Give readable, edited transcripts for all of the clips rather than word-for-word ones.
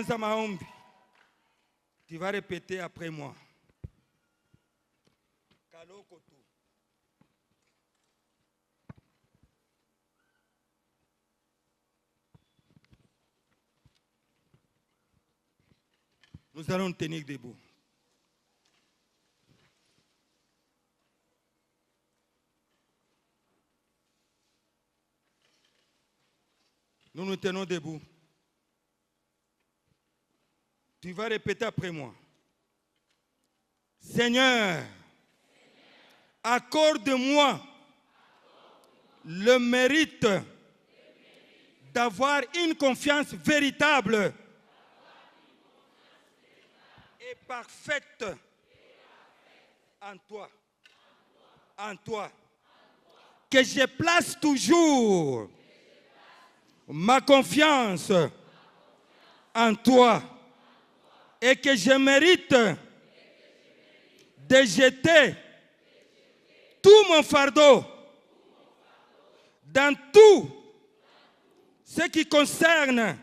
Tuanza maombi. Tu vas répéter après moi. Nous allons nous tenir debout. Nous nous tenons debout. Tu vas répéter après moi. Seigneur, accorde-moi le mérite d'avoir une confiance véritable et parfaite en toi. En toi. Que je place toujours ma confiance en toi et que je mérite de jeter tout mon fardeau dans tout ce qui concerne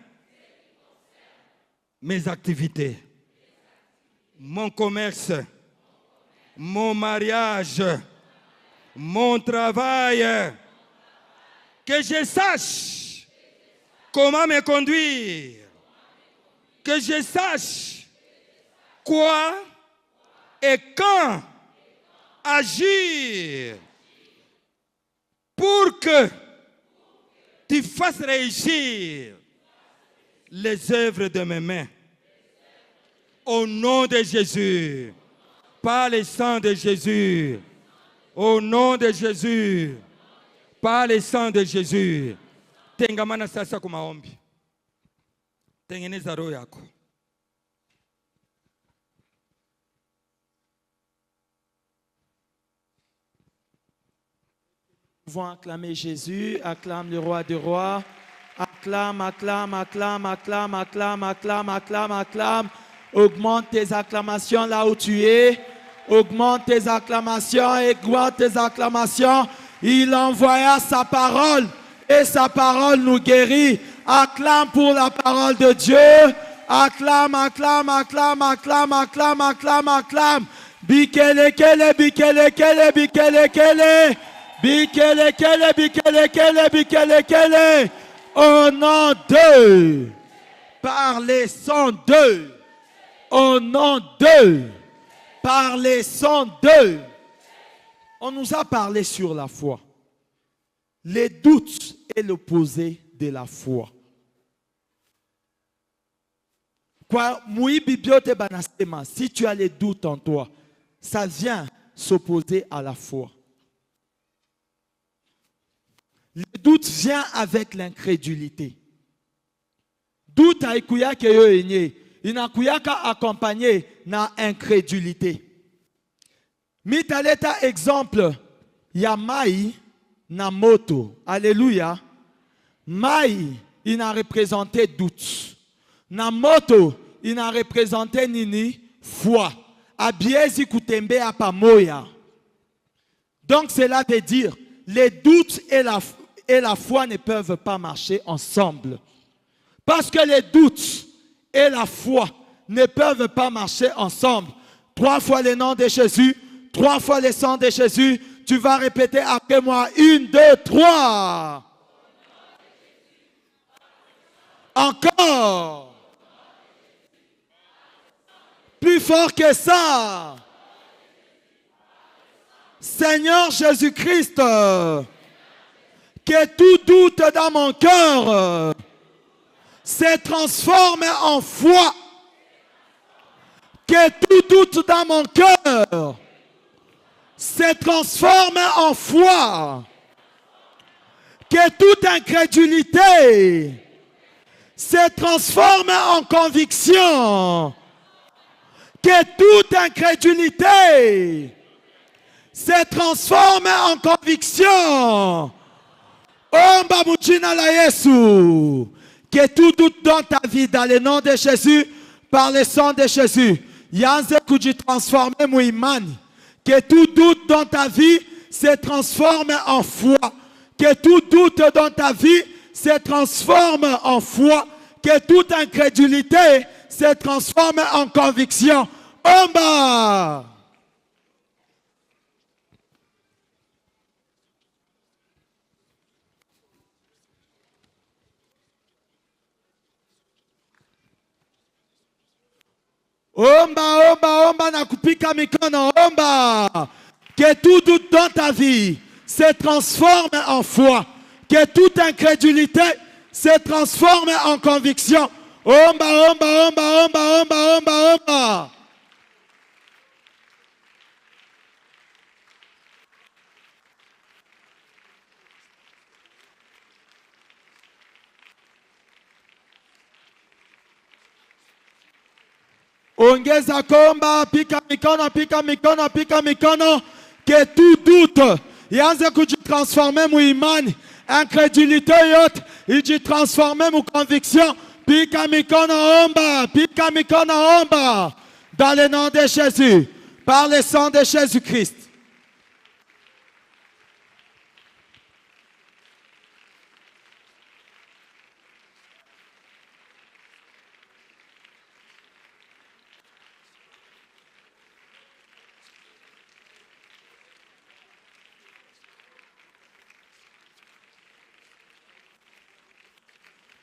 mes activités, mon commerce, mon mariage, mon travail, que je sache comment me conduire, que je sache quoi et quand agir pour que tu fasses réussir les œuvres de mes mains. Au nom de Jésus, par le sang de Jésus, au nom de Jésus, par le sang de Jésus. Tengamana sasa kwa maombi. Tengeneza roho yako. Nous pouvons acclamer Jésus, acclame le roi des rois, acclame, acclame, acclame, acclame, acclame, acclame, acclame, acclame. Augmente tes acclamations là où tu es. Augmente tes acclamations, augmente tes acclamations. Il envoya sa parole et sa parole nous guérit. Acclame pour la parole de Dieu. Acclame, acclame, acclame, acclame, acclame, acclame, acclame. Bikele kele, bikele kele, bikele kele. Bikele kele, bikele kele, bikele kele. Au nom d'eux. Par les sons d'eux. Au nom d'eux, par les sons d'eux, on nous a parlé sur la foi. Les doutes est l'opposé de la foi. Si tu as les doutes en toi, ça vient s'opposer à la foi. Le doute vient avec l'incrédulité. Doute a ikuya ke yo enye. Inakuyaka accompagné na incrédulité. Mitaleta exemple ya mai na moto. Alléluia. Mai il a représenté doute. Na moto il a représenté nini foi. Abiezi kutembe pamoya. Donc cela veut dire les doutes et la foi ne peuvent pas marcher ensemble. Parce que les doutes et la foi ne peuvent pas marcher ensemble. 3 fois le nom de Jésus, 3 fois le sang de Jésus. Tu vas répéter après moi. 1, 2, 3. Encore. Plus fort que ça. Seigneur Jésus-Christ, que tout doute dans mon cœur se transforme en foi. Que tout doute dans mon cœur se transforme en foi. Que toute incrédulité se transforme en conviction. Que toute incrédulité se transforme en conviction. Oh Mbamujina la Yesu. Que tout doute dans ta vie, dans le nom de Jésus, par le sang de Jésus, Yanze Kuji transforme Mouimani. Que tout doute dans ta vie se transforme en foi. Que tout doute dans ta vie se transforme en foi. que toute incrédulité se transforme en conviction. Omba. Omba, omba, omba, nakupika mikono, omba. Que tout doute dans ta vie se transforme en foi. Que toute incrédulité se transforme en conviction. Omba, omba, omba, omba, omba, omba, omba. Ongeza komba, pika mikono, pika mikono, pika mikono. Que tout doute ianze kujitransforme mu imani, incrédulité yote ijitransforme mu conviction. Pika mikono omba, pika mikono omba. Dans le nom de Jésus, par le sang de Jésus-Christ.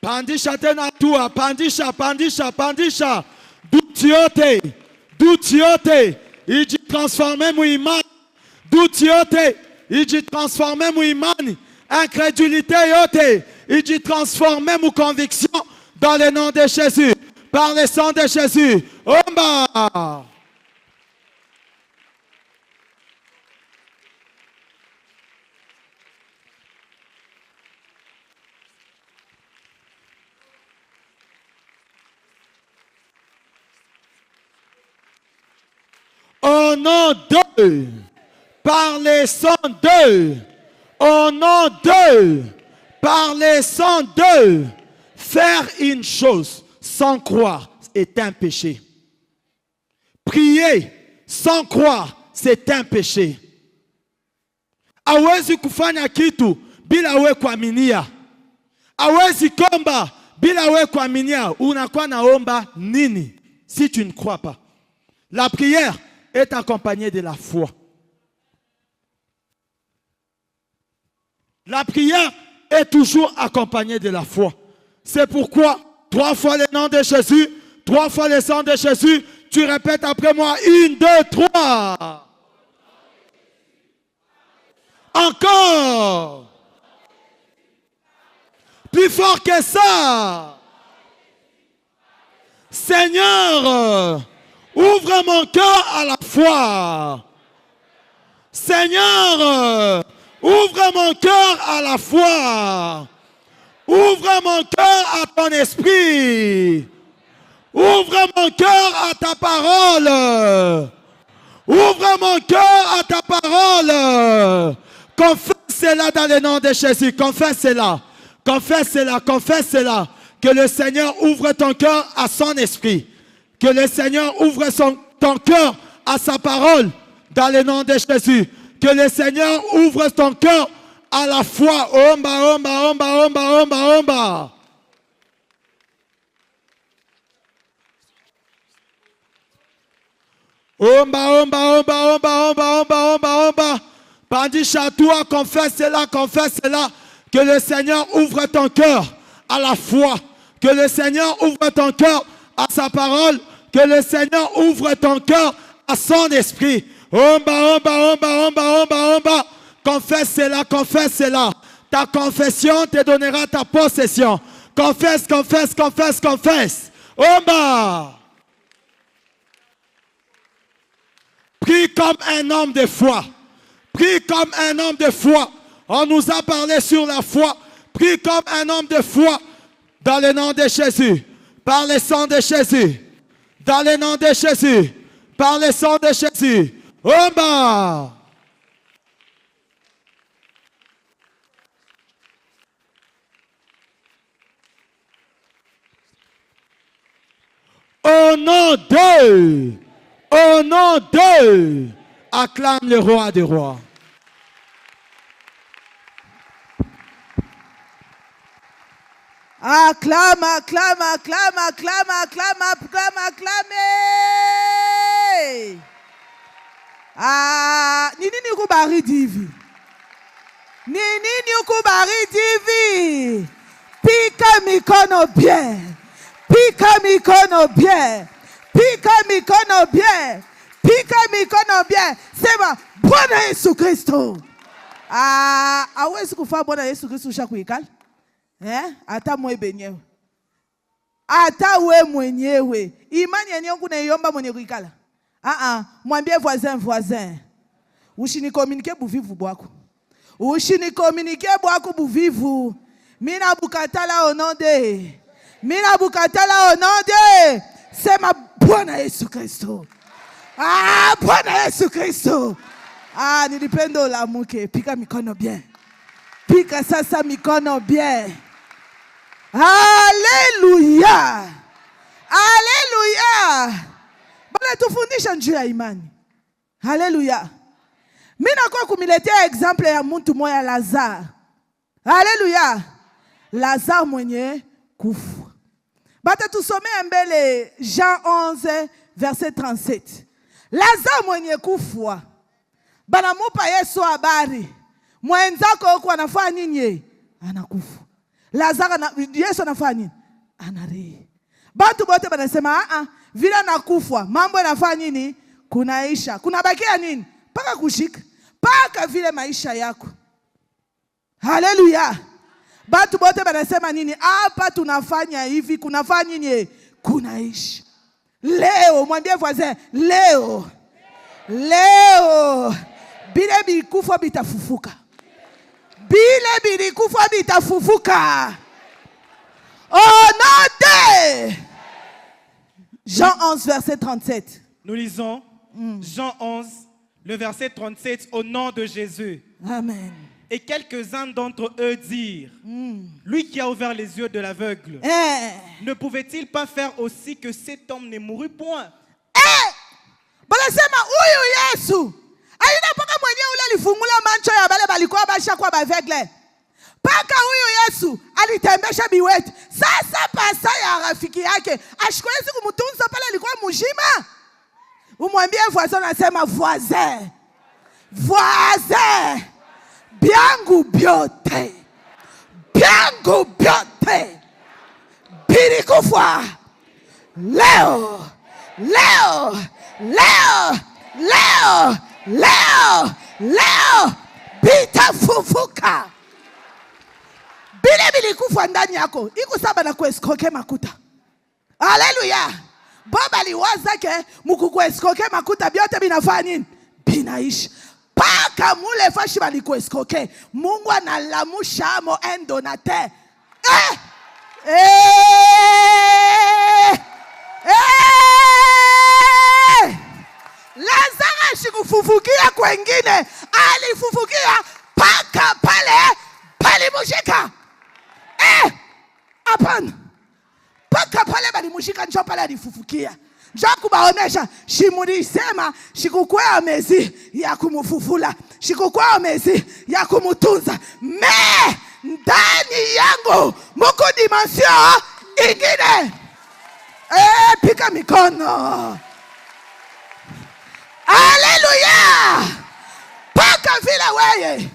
Pandisha tena tua, pandisha, pandisha, pandisha. Doute yote, iji transforme mu imani. Doute yote, iji transforme mu imani. Incrédulité yote, iji transforme mu conviction. Dans le nom de Jésus, par le sang de Jésus. Omba. Au nom d'eux, par les sang d'eux, au nom d'eux, par les sang d'eux, faire une chose sans croire est un péché. Prier sans croire, c'est un péché. Hawezi kufanya kitu bila we kuaminia. Hawezi komba bila we kuaminia. Unakuwa naomba nini si tu ne crois pas? La prière est accompagnée de la foi. La prière est toujours accompagnée de la foi. C'est pourquoi 3 fois le nom de Jésus, 3 fois le sang de Jésus, tu répètes après moi, 1, 2, 3. Encore. Plus fort que ça. Seigneur, ouvre mon cœur à la foi. Seigneur, ouvre mon cœur à la foi. Ouvre mon cœur à ton esprit. Ouvre mon cœur à ta parole. Ouvre mon cœur à ta parole. Confesse cela dans le nom de Jésus. Confesse cela. Confesse cela. Confesse cela. Que le Seigneur ouvre ton cœur à son esprit. Que le Seigneur ouvre ton cœur à sa parole dans le nom de Jésus. Que le Seigneur ouvre ton cœur à la foi. Omba, omba, omba, omba, omba, omba. Omba, omba, omba, omba, omba, omba, omba, omba. Pandisha toi, confesse cela, confesse cela. Que le Seigneur ouvre ton cœur à la foi. Que le Seigneur ouvre ton cœur à sa parole. Que le Seigneur ouvre ton cœur à son esprit. Omba, omba, omba, omba, omba, omba. Confesse cela, confesse cela. Ta confession te donnera ta possession. Confesse, confesse, confesse, confesse. Omba. Prie comme un homme de foi. Prie comme un homme de foi. On nous a parlé sur la foi. Prie comme un homme de foi. Dans le nom de Jésus. Par le sang de Jésus. Dans le nom de Jésus. Par le sang de Jésus. Omba. Au nom d'eux. Au nom d'eux. Acclame le roi des rois. Acclame, acclame, acclame, acclame, acclame, acclame, acclame. Nini kubari divi? Nini kubari divi? Pika mikono bien. Pika mikono bien. Pika mikono bien. Pika mikono bien. Sema Bwana Yesu Kristo. Hawezi kufaa Bwana Yesu Kristo ushakuikala? Hata mwe benyewe. Hata we mwenyewe. Imani yenyewe kunaiomba mwenye kuikala. Mwambie voisin. Ushinikommunike buvivu bwako. Ushinikommunike bwako buvivu. Mina bukatala ononde. Mina bukatala ononde. Sema Bwana Yesu Kristo. Bwana Yesu Kristo. Nilipendo la muke. Pika mikono bien. Pika sasa mikono bien. Haleluya. Haleluya. Bwana tufundisha njuu ya imani. Haleluya. Mina kwa kumiletea example ya mtu moya Lazare. Haleluya. Lazare mwenye kufa. Bata tusomea mbele Jean 11 verset 37. Lazare mwenye kufa. Bana mupa Yesu habari. Mwenzako huko anafanya nini? Anakufa. Lazare Yesu anafanya nini? Anarii. Bantu bote banasema vile anakufa, mambo yanafanya nini? Kunaisha. Kunabakia nini? Paka kushika. Paka vile maisha yako. Haleluya. Bantu bote banasema nini? Hapa tunafanya hivi, kunafanya nini? Kunaisha. Leo mwambie voisin, leo bile bikufa bitafufuka. Bile bilikufa bitafufuka. Oh non de Jean 11 verset 37. Nous lisons Jean 11 le verset 37 au nom de Jésus. Amen. Et quelques-uns d'entre eux dirent, lui qui a ouvert les yeux de l'aveugle, ne pouvait-il pas faire aussi que cet homme ne mourût point? Banasema huyu Yesu alina paka mwenyewe ule alifungula macho ya bale balikuwa basha kwa bavegle. Paka huyu Yesu alitembesha biwetu. Sasa pasa ya rafiki yake ashikoezi kumutunza pale alikuwa mujima. Umwambie voisin, anasema voisin. Voisin. Byangu byote. Byangu byote. Bilikufa. Leo. Leo. Leo. Leo. Leo. Leo. Bitafufuka. Bile bilikufa ndani yako. Iku saba na kueskoke makuta. Haleluya. Baba liwaza ke mukukueskoke makuta byote binafanya nini? Binaishi. Paka mule fashi balikueskoke. Mungu analamusha mo endonate. Lazara shikufufukia kwengine. Alifufukia paka pale palimushika. Hapana. Paka pale balimushika njo pale alifufukia. Njo kubaonesha shimulisema shikukwea mezi ya kumufufula. Shikukwea mezi ya kumutunza. Me ndani yangu muku dimension ingine. Pika mikono. Haleluya. Paka vile weye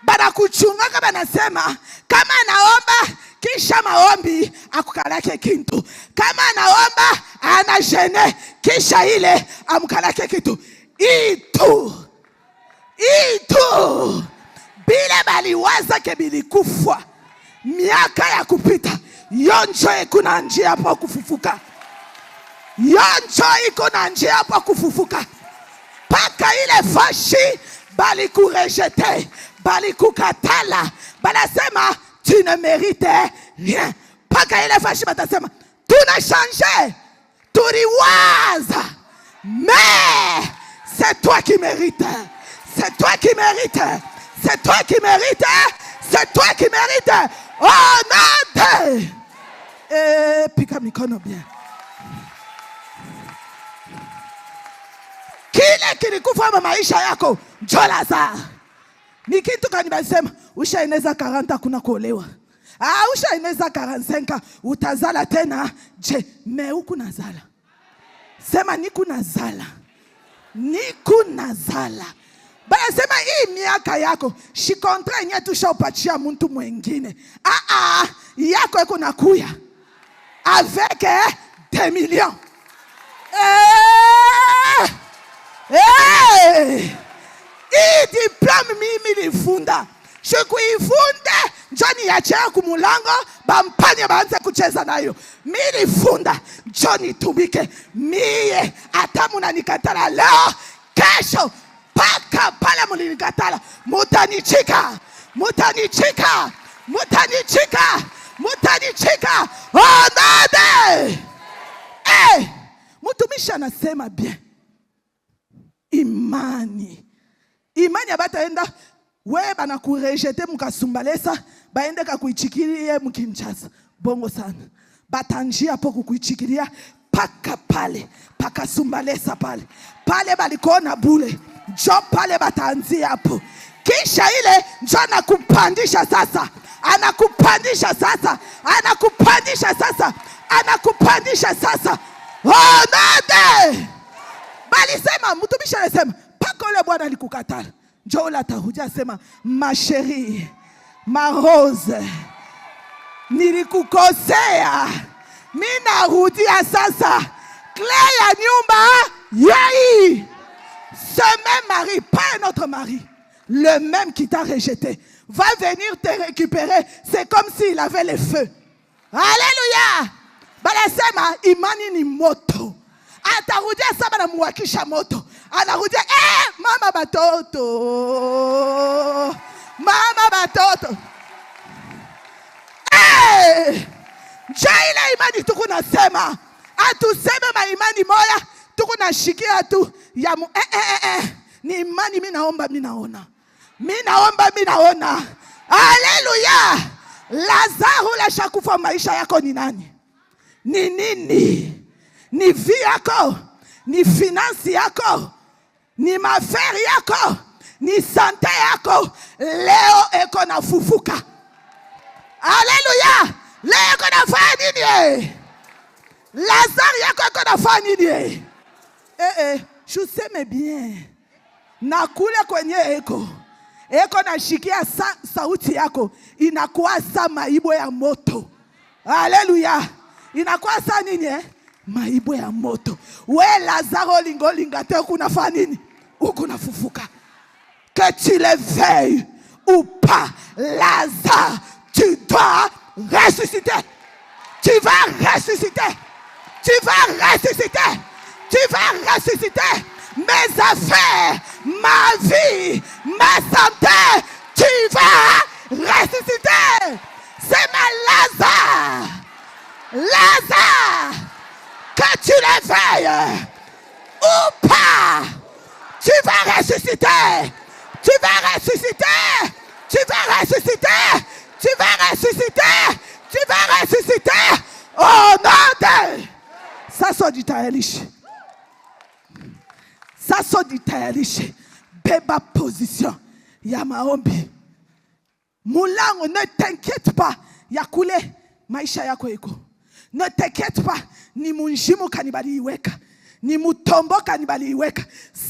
bana kuchunga kama nasema kama naomba kisha maombi akukalake kintu. Kama naomba anajene kisha ile amukalake kitu. Itu bile baliwaza ke bilikufa miaka ya kupita. Yonjo iko na njia hapa kufufuka. Yonjo iko na njia hapa kufufuka. Paka ile fashi bali kurejete, bali kukatala, banasema tu ne mérites rien. Paka ile fashi batasema tu n'as changé, tu riwaza, mais c'est toi qui mérites, c'est toi qui mérites, c'est toi qui mérites, c'est toi qui mérites. Oh non de pika mikono bien. Kile kilikufa maisha yako njo Lazare. Ni kitu gani basema ushaeneza 40 kuna kuolewa. ushaeneza 45 utazala tena. Je, huku nazala? Sema niku nazala. Niku nazala. Baya sema hii miaka yako shikontra yenye tushaupatia mtu mwingine. Yako eko nakuya avec 2 millions. Hii diplome mimi nifunda. Shikuifunde njoni yachea kumulango bampanye baanze kucheza nayo. Mimi nifunda njoni tumike. Mie atamu na nikatala leo kesho paka pala mulinikatala. Mutanichika. Mutanichika. Mutanichika. Mutanichika. Oh nade. Mutumisha anasema bien. Imani abataenda we bana kurejete mukasumbalesa baende kakuichikiria mkinchasa bongo sana batanjia po kukuichikiria paka pale paka sumbalesa pale balikona bule njo pale batanzia hapo kisha ile njo anakupandisha sasa anakupandisha sasa oh nade bali sema mtumishi anasema paka ule bwana alikukatala njoo la tahuja sema ma chérie ma rose nilikukosea mimi narudia sasa clé ya nyumba yai ce même mari pas un autre mari le même qui t'a rejeté va venir te récupérer c'est comme s'il avait le feu alléluia bala sema imani ni moto atarudia saba na muwakisha moto anarudia mama batoto jaile imani tuku nasema atuseme maimani moya tuku nashikia tu ya ni imani mimi naomba mimi naona haleluya Lazaro la shakufa maisha yako ni nani ni nini ni vie yako ni finance yako ni maferi yako ni sante yako leo eko na fufuka haleluya leo eko na fanya nini Lazaro yako eko na fanya nini juseme bien na kule kwenye eko na shikia sauti yako inakuwa sa maibo ya moto haleluya inakuwa sa nini maibo ya moto we Lazaro lingolinga te kunafanya nini ukuna fufuka que tu le veuilles ou pas Lazare tu dois ressusciter tu vas ressusciter mes affaires ma vie ma santé tu vas ressusciter c'est ma Lazare que tu le veuilles ou pas, tu vas ressusciter. Oh non! Ça sort du taelish. Beba position. Ya maombi. Mulango, ne t'inquiète pas. Ya kule maisha yako iko. Ne t'inquiète pas. Ni munjimu kanibali iweka. Ni mutombo kanibali iweka.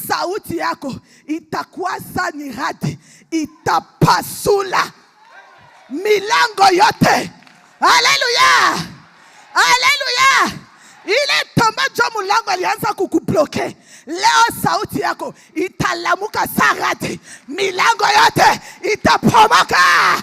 Sauti yako itakuwa sani radi. Itapasula milango yote. Haleluya. Ile tomba jo mulango alianza kukubloke. Leo sauti yako italamuka sarati. Milango yote itapomoka.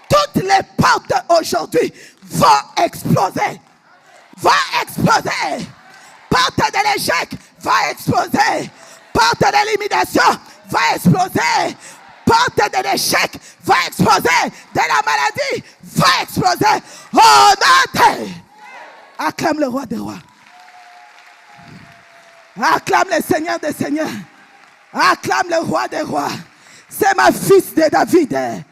Toutes les portes aujourd'hui vont exploser. Porte de l'échec va exploser. Porte de l'élimination va exploser. Porte de l'échec va exploser. De la maladie va exploser. Oh non! Acclame le roi des rois. Acclame le Seigneur des seigneurs. Acclame le roi des rois. C'est ma fils de David.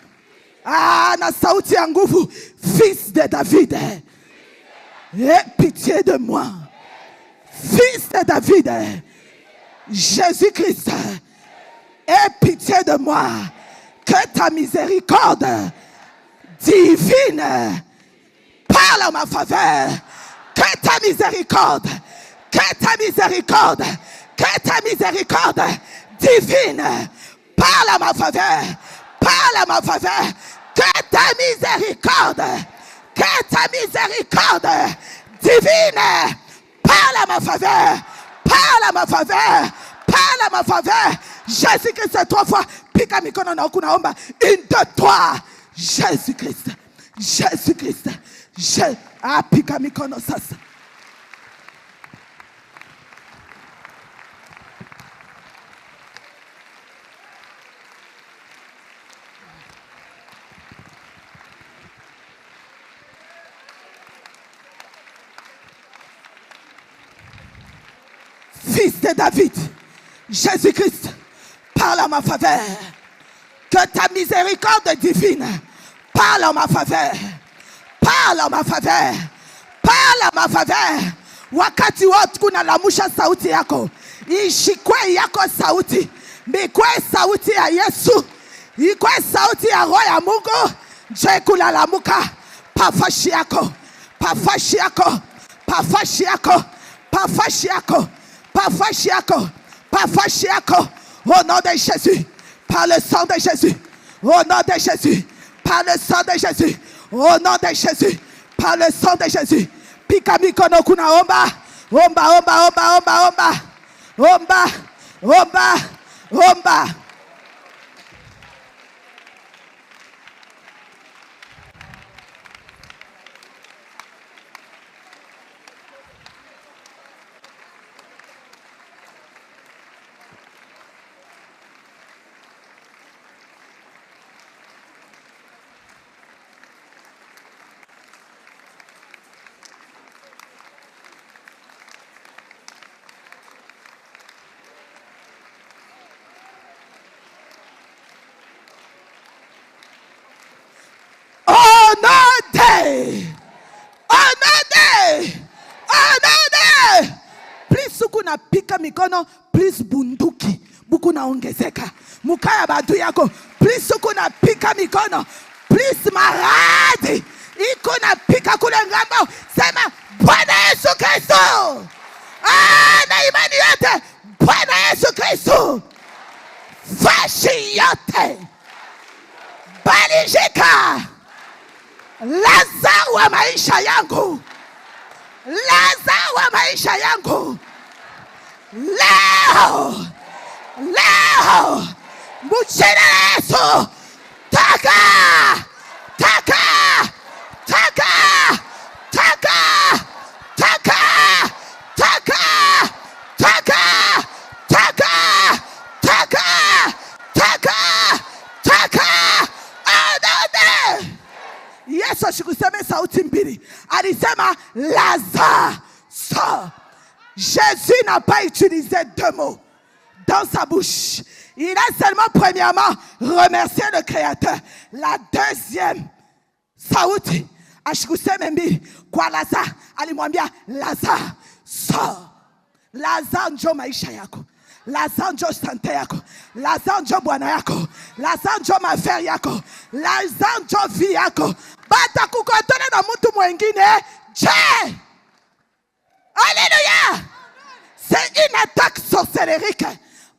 Ah, na sauti ya nguvu, fils de David. Aie pitié de moi. Fils de David. Jésus-Christ, aie pitié de moi. Que ta miséricorde divine parle en ma faveur. Que ta miséricorde, que ta miséricorde, que ta miséricorde divine parle en ma faveur. Parle en ma faveur. Que ta miséricorde divine parle à ma faveur. Parle à ma faveur. Parle à ma faveur. Jésus-Christ 3 fois. Pika mikono na ukunaomba. 1, 2, 3. Jésus-Christ. Jésus-Christ. Pika mikono sasa. Fils de David, Jésus-Christ, parle en ma faveur. Que ta miséricorde divine parle en ma faveur. Parle en ma faveur. Parle en ma faveur. Wakati wote kuna lamusha sauti yako. Ishikwe yako sauti. Mikwe sauti ya Yesu. Ikwe sauti ya roho ya Mungu. Je kulalamuka. Pafashi yako. Pafashi yako. Pafashi yako. Pafashi yako. Pafashi yako. Pafashi yako. Au nom de Jésus. Par le sang de Jésus. Au nom de Jésus. Par le sang de Jésus. Au nom de Jésus. Par le sang de Jésus. Pika mikono kuna omba. Omba, omba, omba, omba, omba. Omba, omba, omba. Please sukuna pika mikono, please bunduki buku naongezeka mukaya bantu yako. Please sukuna pika mikono, please maradi iko na pika kule ngambo. Sema Bwana Yesu Kristo, na imani yote Bwana Yesu Kristo, fashi yote balijika Lazaro wa maisha yangu. Lazaro wa maisha yangu. Leo mchina Yesu. Taka taka taka taka taka taka taka taka taka taka taka adade. Yesu asikuseme sauti mbili. Alisema Lazare sort. Jésus n'a pas utilisé 2 mots dans sa bouche. Il a seulement premièrement remercié le Créateur. La deuxième sauti asikuseme mbili kwa Lazare. Alimwambia Lazare sort. Lazare njo maisha yako. Lazare njo sante yako. Lazare njo bwana yako. Lazare njo maferi yako. Lazare njo vi yako. Bata kukotana na mtu mwengine. Je! Alléluia! C'est une attaque sorcellerique.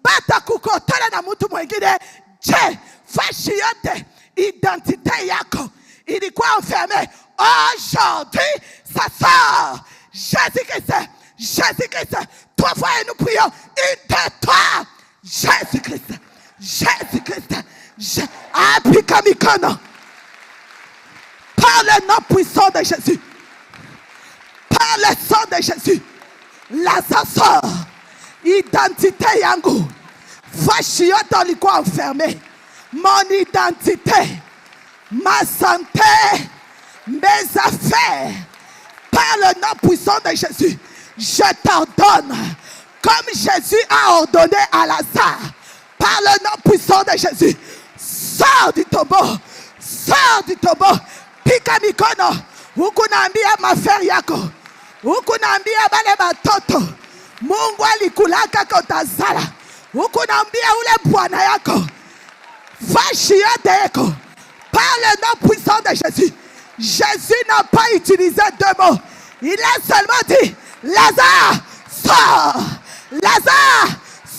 Bata kukotana na mtu mwengine. Je! Fashi yote identité yako ilikuwa enfermée. Aujourd'hui, ça sort. Jésus-Christ. Jésus-Christ. 3 fois et nous prions. 1, 2, 3. Jésus-Christ. Jésus-Christ. Apika mikono. Par le nom puissant de Jésus. Par le sang de Jésus. Lazare sort. Identité yangu. Fashi yote ulikuwa enfermé. Mon identité. Ma santé. Mes affaires. Par le nom puissant de Jésus. Je t'ordonne, comme Jésus a ordonné à Lazare, par le nom puissant de Jésus, sors du tombeau, sors du tombeau. Pika mikono, ukunambia maferi yako, ukunambia bale batoto, Mungu alikulaka kotazala. Ukunambia ule bwana yako. Vache yote yako. Par le nom puissant de Jésus. Jésus n'a pas utilisé deux mots. Il a seulement dit, Lazare, sors. Lazare,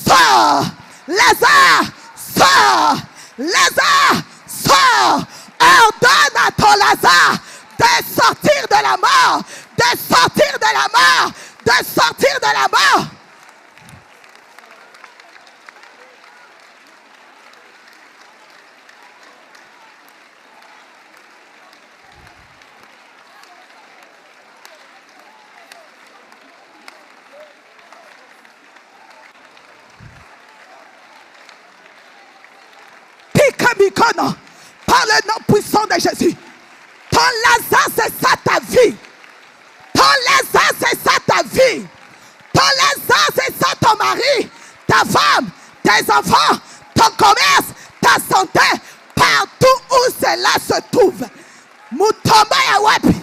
sors. Lazare, sors. Lazare, sors. Ordonne à ton Lazare de sortir de la mort. De sortir de la mort. De sortir de la mort. Par le nom puissant de Jésus. Ton Lazare, c'est ça ta vie. Ton Lazare, c'est ça ta vie. Ton Lazare, c'est ça ton mari, ta femme, tes enfants, ton commerce, ta santé. Partout où cela se trouve. Mutomba ya wapi.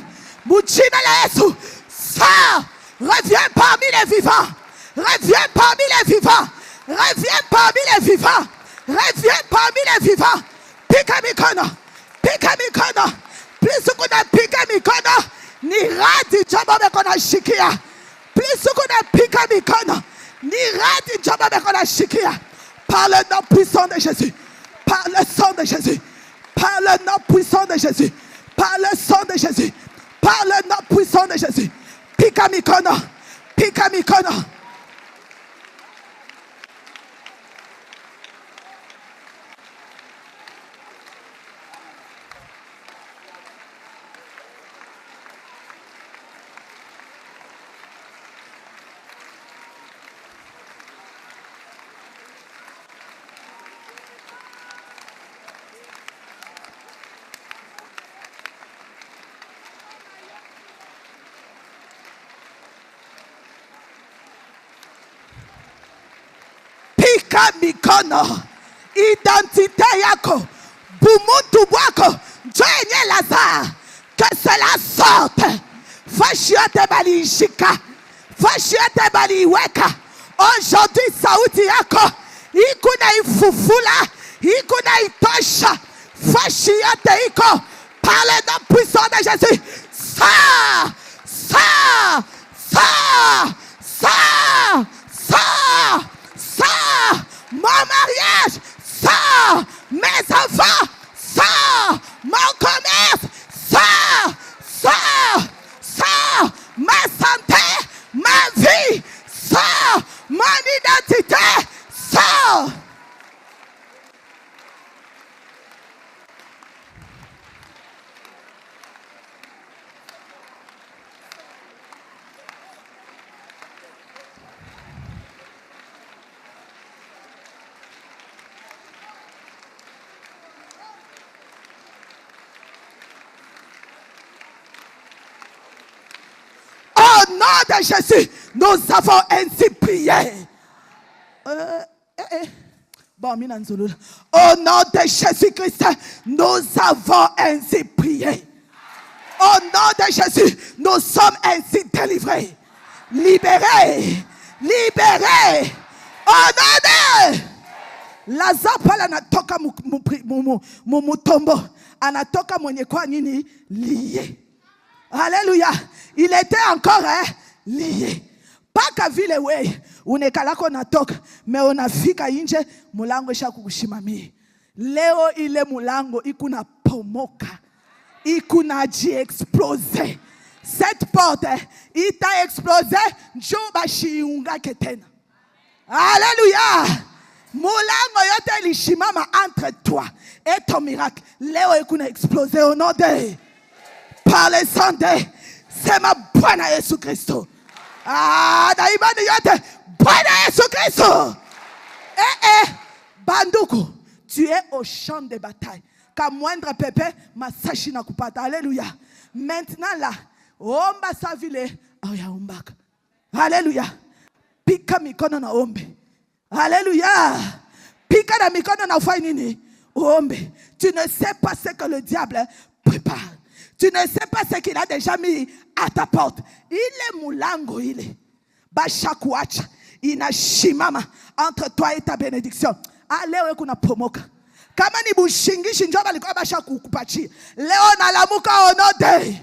Mujina la Yesu. Sors. Reviens parmi les vivants. Reviens parmi les vivants. Reviens parmi les vivants. Reviens parmi les vivants. Pika mikono. Pika mikono. Plus kuna pika mikono. Ni radi jamba mekona shikia. Plus kuna pika mikono. Ni radi jamba mekona shikia. Par le nom puissant de Jésus. Par le sang de Jésus. Par le nom puissant de Jésus. Par le sang de Jésus. Par le nom puissant de Jésus. Pika mikono. Pika mikono. Mikono, identité yako, bumutu bwako, joignez Lazare, que cela sorte. Fashiote bali ishika, fashiote bali iweka. Aujourd'hui, sauti yako, ikuna ifufula, ikuna itosha. Fashiote iko, par le nom puissant de Jésus. Sors, sors, sors, sors, sors. Sors, mon mariage, sors, mes enfants, sors, mon commerce, sors, sors, sors, ma santé, ma vie, sors, mon identité, sors. Au nom de Jésus, nous avons ainsi prié. Bon, au nom de Jésus-Christ, nous avons ainsi prié. Au nom de Jésus, nous sommes ainsi délivrés. Libérés. Libérés. Au nom de Lazare pala anatoka mutombo. Anatoka mwenye kwa nini lié. Alléluia. Il était encore lié. Paka vile we unekalako natoka me unafika nje mulango isha kukushimamia. Leo ile mulango ikuna pomoka. Ikuna ji explose. Cette porte ita explose njoba shiunga ketena. Alléluia. Mulango yote lishimama entre toi et ton miracle. Leo ikuna explose au nom de par le sang de c'est ma Bwana Yesu Kristo. Ah, na imani yote Bwana Yesu Kristo. Banduku, tu es au champ de bataille. Ka moindre pépé, masashi na kupata. Alléluia. Maintenant là, omba sa vile, aya ombaka. Alléluia. Pika mikono na ombe. Alléluia. Pika na mikono na ufai nini? Ombe. Tu ne sais pas ce que le diable prépare. Tu ne sais pas ce qu'il a déjà mis à ta porte. Il est moulango, il est. bashakuacha inashimama entre toi et ta bénédiction. Leo kuna pomoka. Kama ni bushingishi njo balikuwa bashakukupatia. Leo nalamuka onode.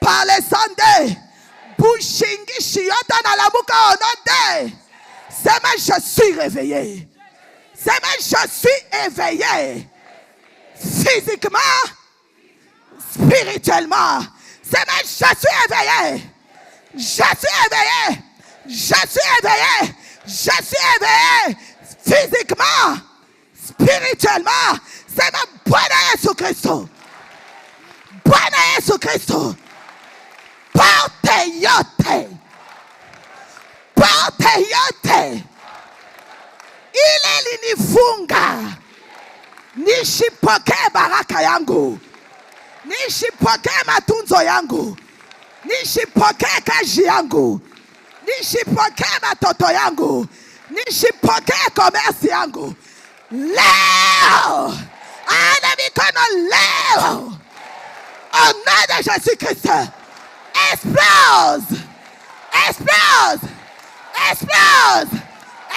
Pale Sunday. Bushingishi yote nalamuka onode. Sema je suis réveillé. Sema je suis éveillé. Physiquement, spirituellement. Sema je suis éveillé. Je suis éveillé. Je suis éveillé. Je suis éveillé. Physiquement, spirituellement. C'est ma Bwana Yesu Kristo. Bwana Yesu Kristo. Porte yote. Porte yote. Ile linifunga. Nishipokee baraka yangu. Nishipokee matunzo yangu. Nishipokee kazi yangu. Nishipokee matoto yangu. Nishipokee commerce yangu. Leo. Ana mikono leo. Au nom de Jésus-Christ. Explose. Explose. Explose.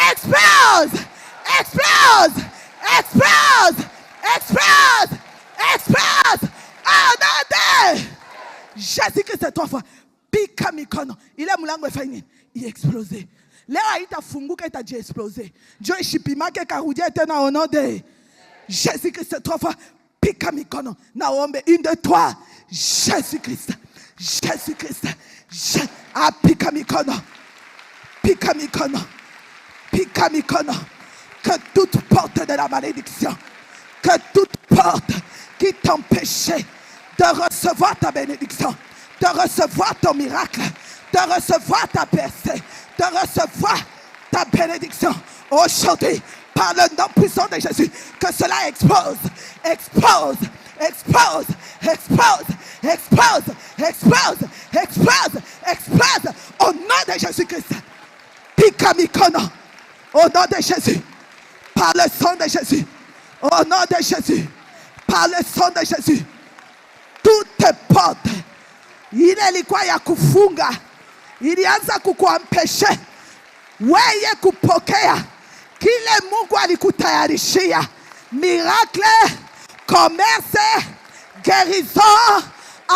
Explose. Explose. Explose. Explose. Explose. Au nom de Jésus-Christ 3 fois. Pika mikono. Ile mlango efanye. Il explose. Leo haitafunguka itaji explose. Ndio ishipimake karudia tena au nom de Jésus-Christ 3 fois. Pika mikono. Naombe une de toi. Jésus-Christ. Jésus-Christ. Pika mikono. Pika mikono. Pika mikono. Que toute porte de la malédiction, que toute porte qui t'empêchait de recevoir ta bénédiction, de recevoir ton miracle, de recevoir ta percée, de recevoir ta bénédiction, aujourd'hui, par le nom puissant de Jésus, que cela explose, explose, explose, explose, explose, explose, explose, explose, au nom de Jésus-Christ. Pika mikono, au nom de Jésus, par le sang de Jésus, au nom de Jésus, par le sang de Jésus, toutes portes, ile ilikuwa ya kufunga, ilianza kukuampeshe wewe kupokea kile Mungu alikutayarishia: miracle, commerce, guérison,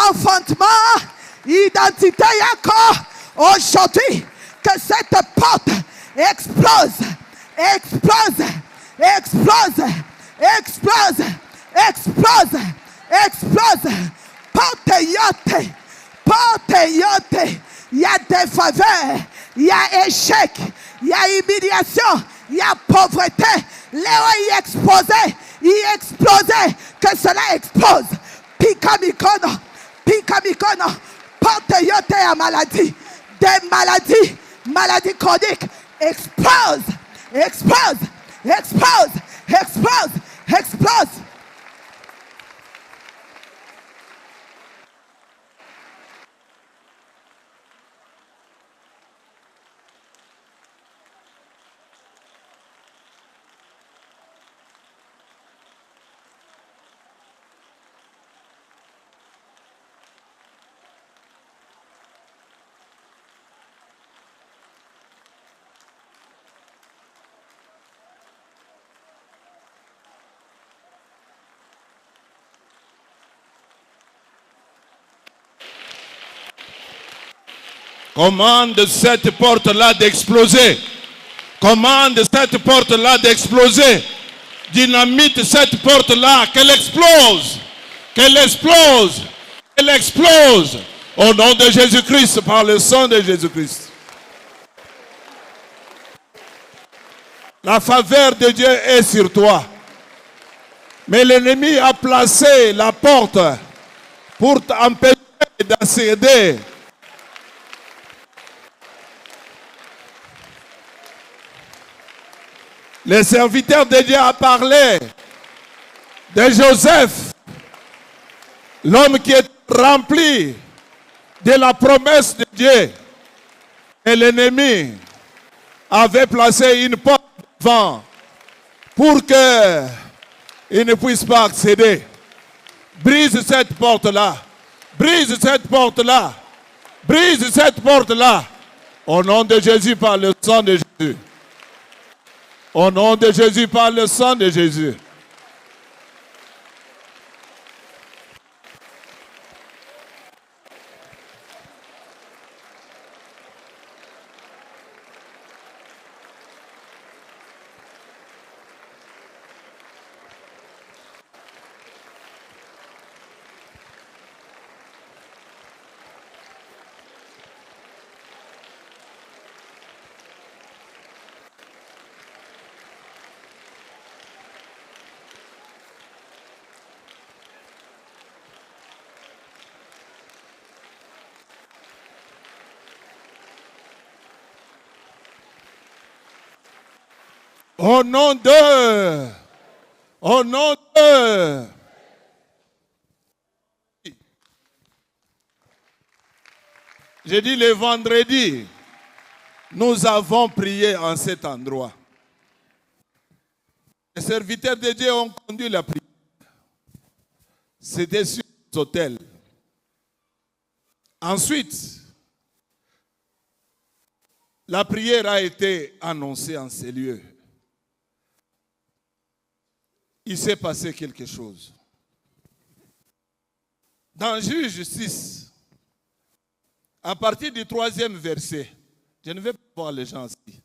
enfantement, identité yako. Aujourd'hui, que cette porte explose, explose, explose, explose, explose, explose. Porte yote, porte yote. Il y a des faveurs, il y a échec, il y a humiliation, il y a pauvreté. Léo y explosé, y explosé. Que cela explose. Pika mikono, porte yote ya maladie, des maladies, maladies chroniques. Explose, explose, explose, explose, explose. Commande cette porte-là d'exploser. Commande cette porte-là d'exploser. Dynamite cette porte-là, qu'elle explose. Qu'elle explose. Qu'elle explose. Au nom de Jésus-Christ, par le sang de Jésus-Christ. La faveur de Dieu est sur toi. Mais l'ennemi a placé la porte pour t'empêcher d'accéder. Le serviteur de Dieu a parlé de Joseph, l'homme qui est rempli de la promesse de Dieu. Et l'ennemi avait placé une porte devant pour qu'il ne puisse pas accéder. Brise cette porte-là. Brise cette porte-là. Brise cette porte-là. Au nom de Jésus, par le sang de Jésus. Au nom de Jésus, par le sang de Jésus. Au nom de... Au nom de... J'ai dit le vendredi, nous avons prié en cet endroit. Les serviteurs de Dieu ont conduit la prière. C'était sur l'autel. Ensuite, la prière a été annoncée en ces lieux. Il s'est passé quelque chose. Dans Juge 6, à partir du 3e verset, je ne vais pas voir les gens ici.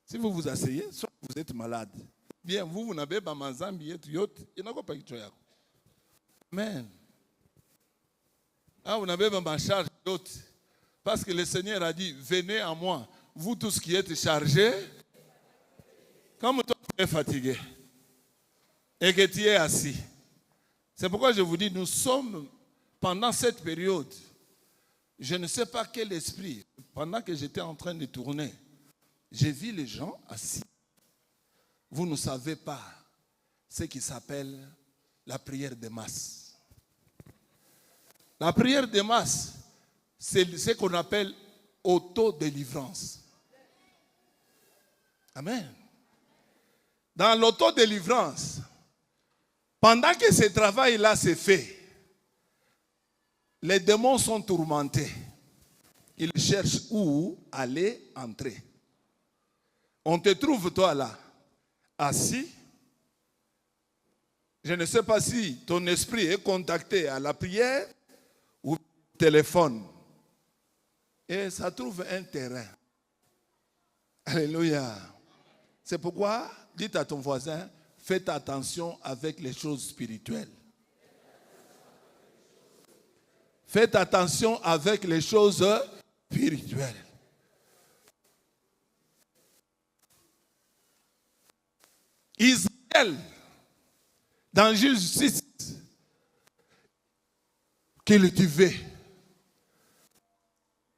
Si vous vous asseyez, soit vous êtes malade. Bien, vous n'avez pas manzambi, il n'y a pas de Amen. Ah, vous n'avez pas ma charge d'autres. Parce que le Seigneur a dit, venez à moi, vous tous qui êtes chargés, comme toi tu es fatigué et que tu es assis. C'est pourquoi je vous dis, nous sommes, pendant cette période, je ne sais pas quel esprit, pendant que j'étais en train de tourner, j'ai vu les gens assis. Vous ne savez pas ce qui s'appelle la prière de masse. La prière de masse, c'est ce qu'on appelle autodélivrance. Amen. Dans l'autodélivrance, pendant que ce travail-là s'est fait, les démons sont tourmentés. Ils cherchent où aller entrer. On te trouve toi là, assis. Je ne sais pas si ton esprit est contacté à la prière ou au téléphone. Et ça trouve un terrain. Alléluia. C'est pourquoi, dites à ton voisin, faites attention avec les choses spirituelles. Faites attention avec les choses spirituelles. Israël, dans Juge 6, cultivé.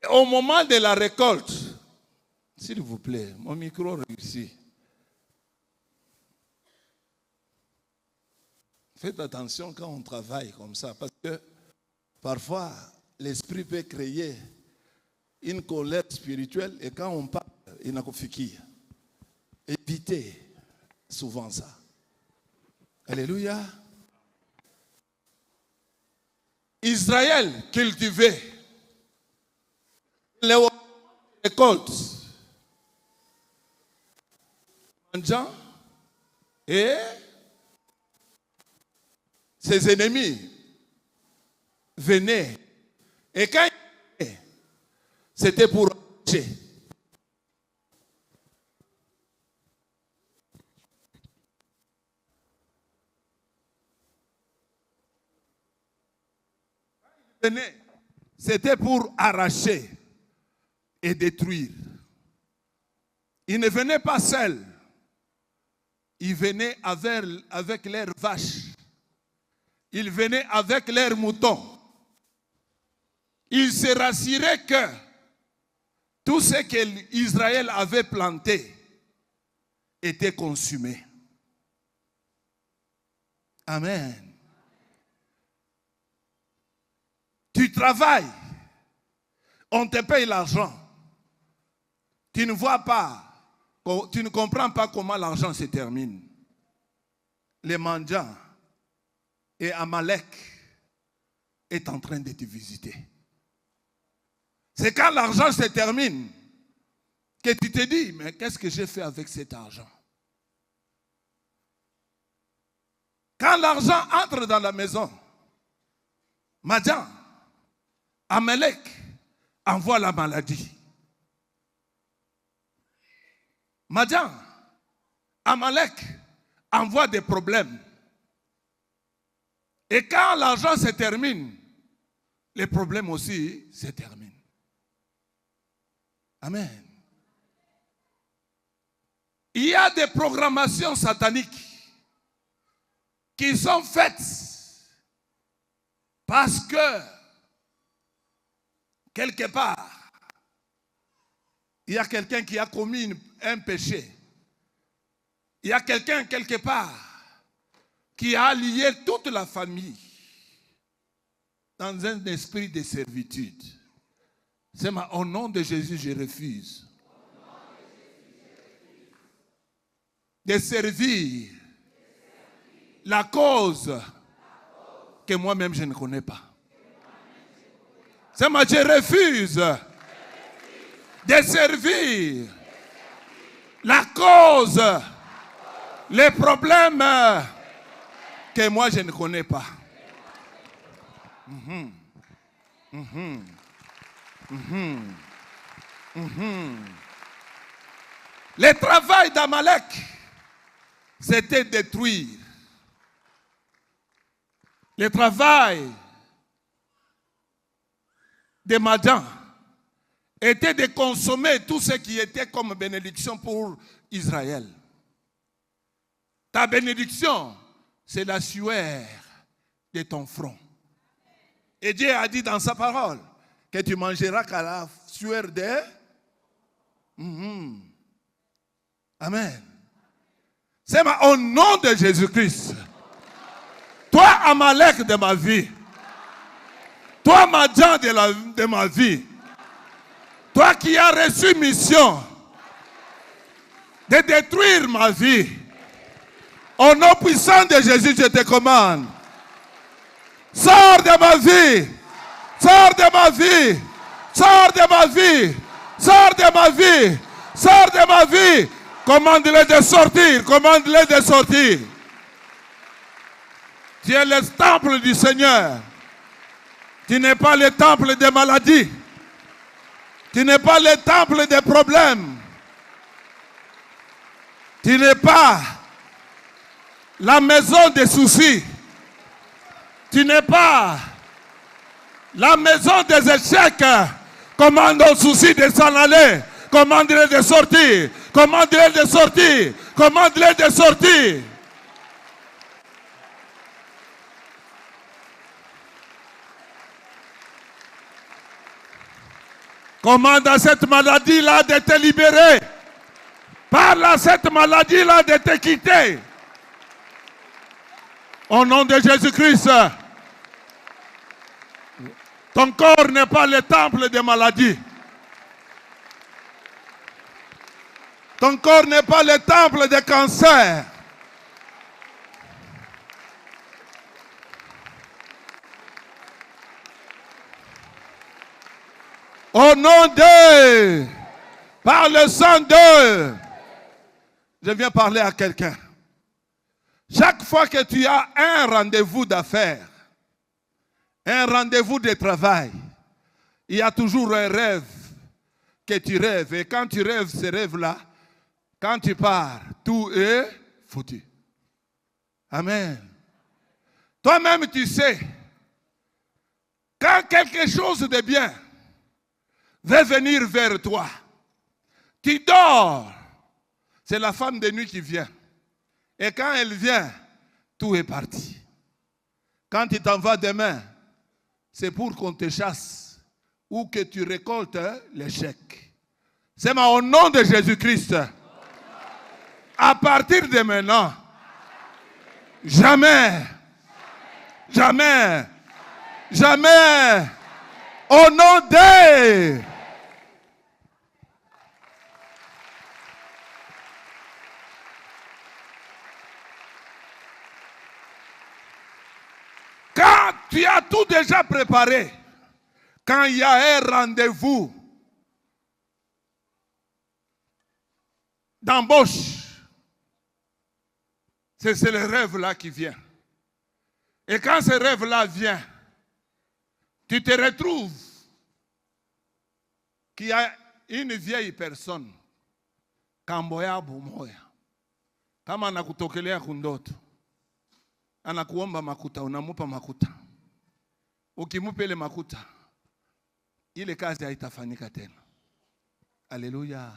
Au moment de la récolte, s'il vous plaît, mon micro réussit. Faites attention quand on travaille comme ça, parce que parfois, l'esprit peut créer une colère spirituelle et quand on parle, il n'a qu'à fiquer. Évitez souvent ça. Alléluia. Israël cultivé. Les récoltes. Mangeant et ses ennemis venaient. Et quand ils venaient, c'était pour arracher. C'était pour arracher et détruire. Ils ne venaient pas seuls. Ils venaient avec leurs vaches. Ils venaient avec leurs moutons. Ils se rassuraient que tout ce qu'Israël avait planté était consumé. Amen. Tu travailles, on te paye l'argent. Tu ne vois pas, tu ne comprends pas comment l'argent se termine. Les mendiants et Amalek est en train de te visiter. C'est quand l'argent se termine que tu te dis, mais qu'est-ce que j'ai fait avec cet argent? Quand l'argent entre dans la maison, Madian, Amalek envoie la maladie. Madian, Amalek envoie des problèmes. Et quand l'argent se termine, les problèmes aussi se terminent. Amen. Il y a des programmations sataniques qui sont faites parce que, quelque part, il y a quelqu'un qui a commis un péché. Il y a quelqu'un, quelque part, qui a lié toute la famille dans un esprit de servitude. C'est au nom de Jésus, je refuse de servir la cause que moi-même je ne connais pas. C'est moi, je refuse de servir la cause, les problèmes que moi je ne connais pas. Le travail d'Amalek, c'était détruire. Le travail de Madian était de consommer tout ce qui était comme bénédiction pour Israël. Ta bénédiction, c'est la sueur de ton front. Et Dieu a dit dans sa parole que tu mangeras qu'à la sueur de... Amen. C'est au nom de Jésus-Christ. Toi, Amalek de ma vie. Toi, Madian de ma vie. Toi qui as reçu mission de détruire ma vie. Au nom puissant de Jésus, je te commande. Sors de ma vie. Sors de ma vie. Sors de ma vie. Sors de ma vie. Sors de ma vie. Commande-les de sortir. Commande-les de sortir. Tu es le temple du Seigneur. Tu n'es pas le temple des maladies. Tu n'es pas le temple des problèmes. Tu n'es pas la maison des soucis. Tu n'es pas la maison des échecs. Commande aux soucis de s'en aller. Commande-les de sortir. Commande-les de sortir. Commande-les de sortir. Commande à cette maladie-là de te libérer. Parle à cette maladie-là de te quitter. Au nom de Jésus-Christ. Ton corps n'est pas le temple des maladies. Ton corps n'est pas le temple des cancers. Au nom de, par le sang de, je viens parler à quelqu'un. Chaque fois que tu as un rendez-vous d'affaires, un rendez-vous de travail, il y a toujours un rêve que tu rêves. Et quand tu rêves ce rêve-là, quand tu pars, tout est foutu. Amen. Toi-même, tu sais, quand quelque chose de bien veut venir vers toi, tu dors. C'est la femme de nuit qui vient. Et quand elle vient, tout est parti. Quand tu t'en vas demain, c'est pour qu'on te chasse ou que tu récoltes l'échec. C'est au nom de Jésus-Christ. À partir de maintenant, jamais, jamais, jamais, au nom de... Quand tu as tout déjà préparé, Quand il y a un rendez-vous d'embauche, c'est le rêve-là qui vient. Et quand ce rêve-là vient, tu te retrouves qu'il y a une vieille personne, Kamboya Bumoya, kama anakutokelea kundoto, anakuomba makuta, unamupa makuta. Ukimupa ile makuta, ile kazi haitafanyika tena. Alléluia.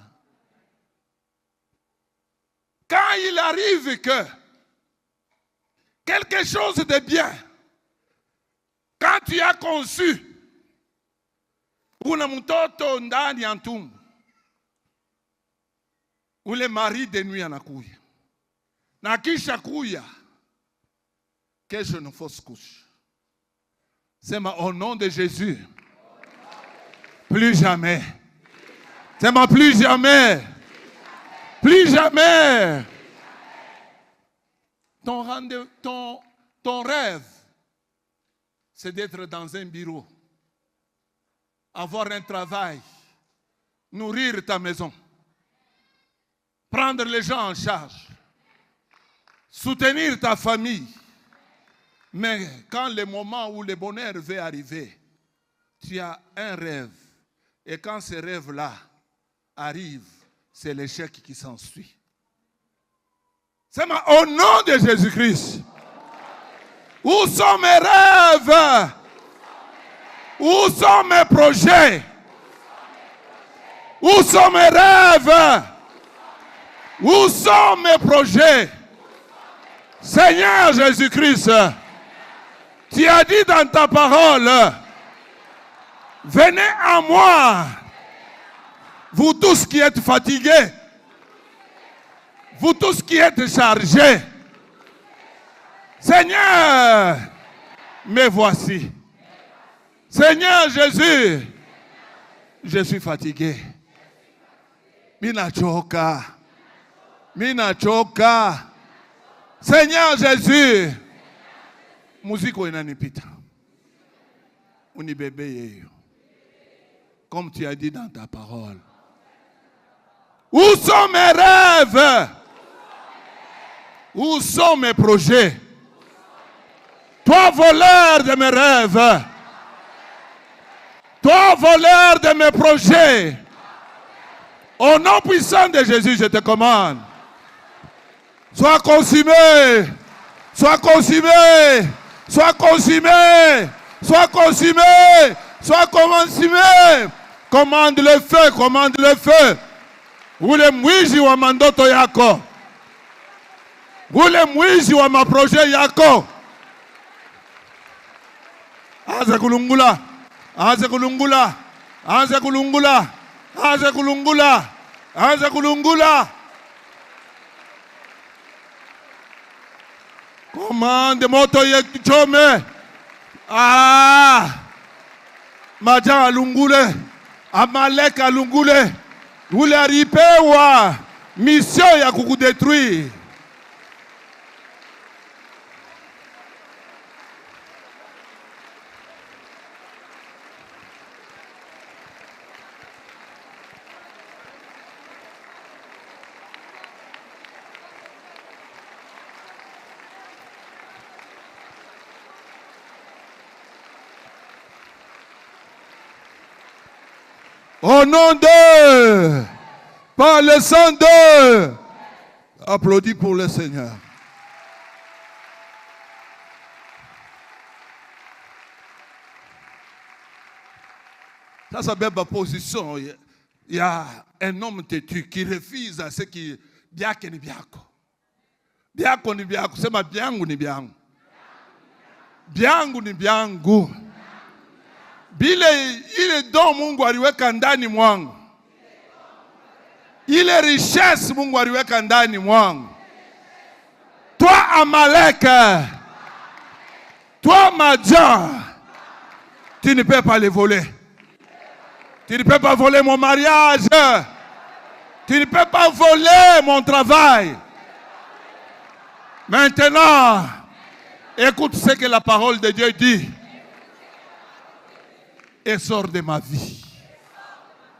Quand il arrive que quelque chose de bien, quand tu as conçu, una mtoto ndani ya tumbo, ule mari de nuit anakuya, na kisha kuya, kesho na fausse couche. Sema au nom de Jésus, plus jamais. Sema plus jamais. Plus jamais. Ton rêve, c'est d'être dans un bureau, avoir un travail, nourrir ta maison, prendre les gens en charge, soutenir ta famille. Mais quand le moment où le bonheur va arriver, tu as un rêve. Et quand ce rêve-là arrive, c'est l'échec qui s'ensuit. C'est au nom de Jésus-Christ. Où sont mes rêves? Où sont mes projets? Où sont mes rêves? Où sont mes projets? Seigneur Jésus-Christ, tu as dit dans ta parole, venez à moi, vous tous qui êtes fatigués, vous tous qui êtes chargés. Seigneur, me voici. Seigneur Jésus, je suis fatigué. Minachoka. Minachoka. Seigneur Jésus, muziko inanipita. Unibebe yeyo. Comme tu as dit dans ta parole. Où sont mes rêves? Où sont mes projets? Toi, voleur de mes rêves. Toi, voleur de mes projets. Au nom puissant de Jésus, je te commande. Sois consumé. Sois consumé. Sois consumé. Sois consumé. Sois consumé. Commande le feu. Commande le feu. Ule mwizi wa mandoto yako. Ule mwizi wa maproje yako. Anza kulungula. Anza kulungula. Anza kulungula. Anza kulungula. Anza kulungula. Commande moto yekichome. Maja alungule. Amalek alungule. Ule aripewa mission ya kukudetruire. Au nom de, par le sang de, applaudis pour le Seigneur. Ça s'appelle ma position. Il y a un homme têtu qui refuse à ce qui biako ni biako. Biako ni biako, c'est ma biangu ni biangu. Biangu ni biangu. Bile ile don Mungu aliweka ndani mwangu. Ile richesse Mungu aliweka ndani mwangu. Toi Amalek, toi Madian, tu ne peux pas les voler. Tu ne peux pas voler mon mariage. Tu ne peux pas voler mon travail. Maintenant, écoute ce que la parole de Dieu dit. et sors de ma vie.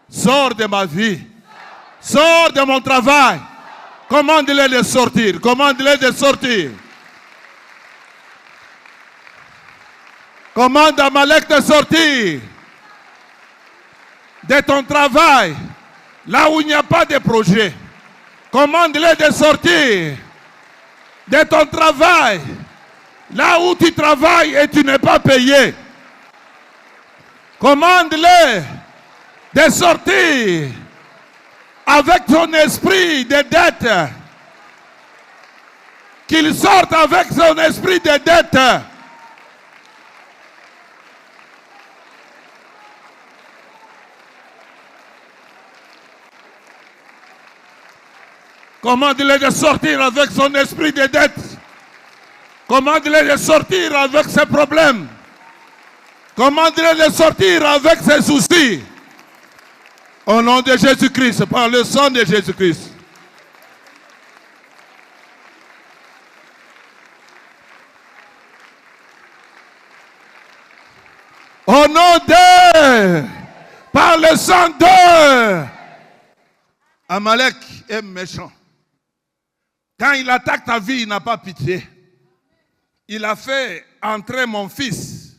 Sors de ma vie. Sors de mon travail. Commande-les de sortir. Commande-les de sortir. Commande à Amalek de sortir de ton travail, là où il n'y a pas de projet. Commande-les de sortir de ton travail, là où tu travailles et tu n'es pas payé. Commande-les de sortir avec ton esprit de dette. Qu'ils sortent avec son esprit de dette. Commande-les de sortir avec son esprit de dette. Commande-les de sortir avec ses problèmes. Commande-les de sortir avec ses soucis. Au nom de Jésus-Christ, par le sang de Jésus-Christ. Au nom de, par le sang de, Amalek est méchant. Quand il attaque ta vie, il n'a pas pitié. Il a fait entrer mon fils,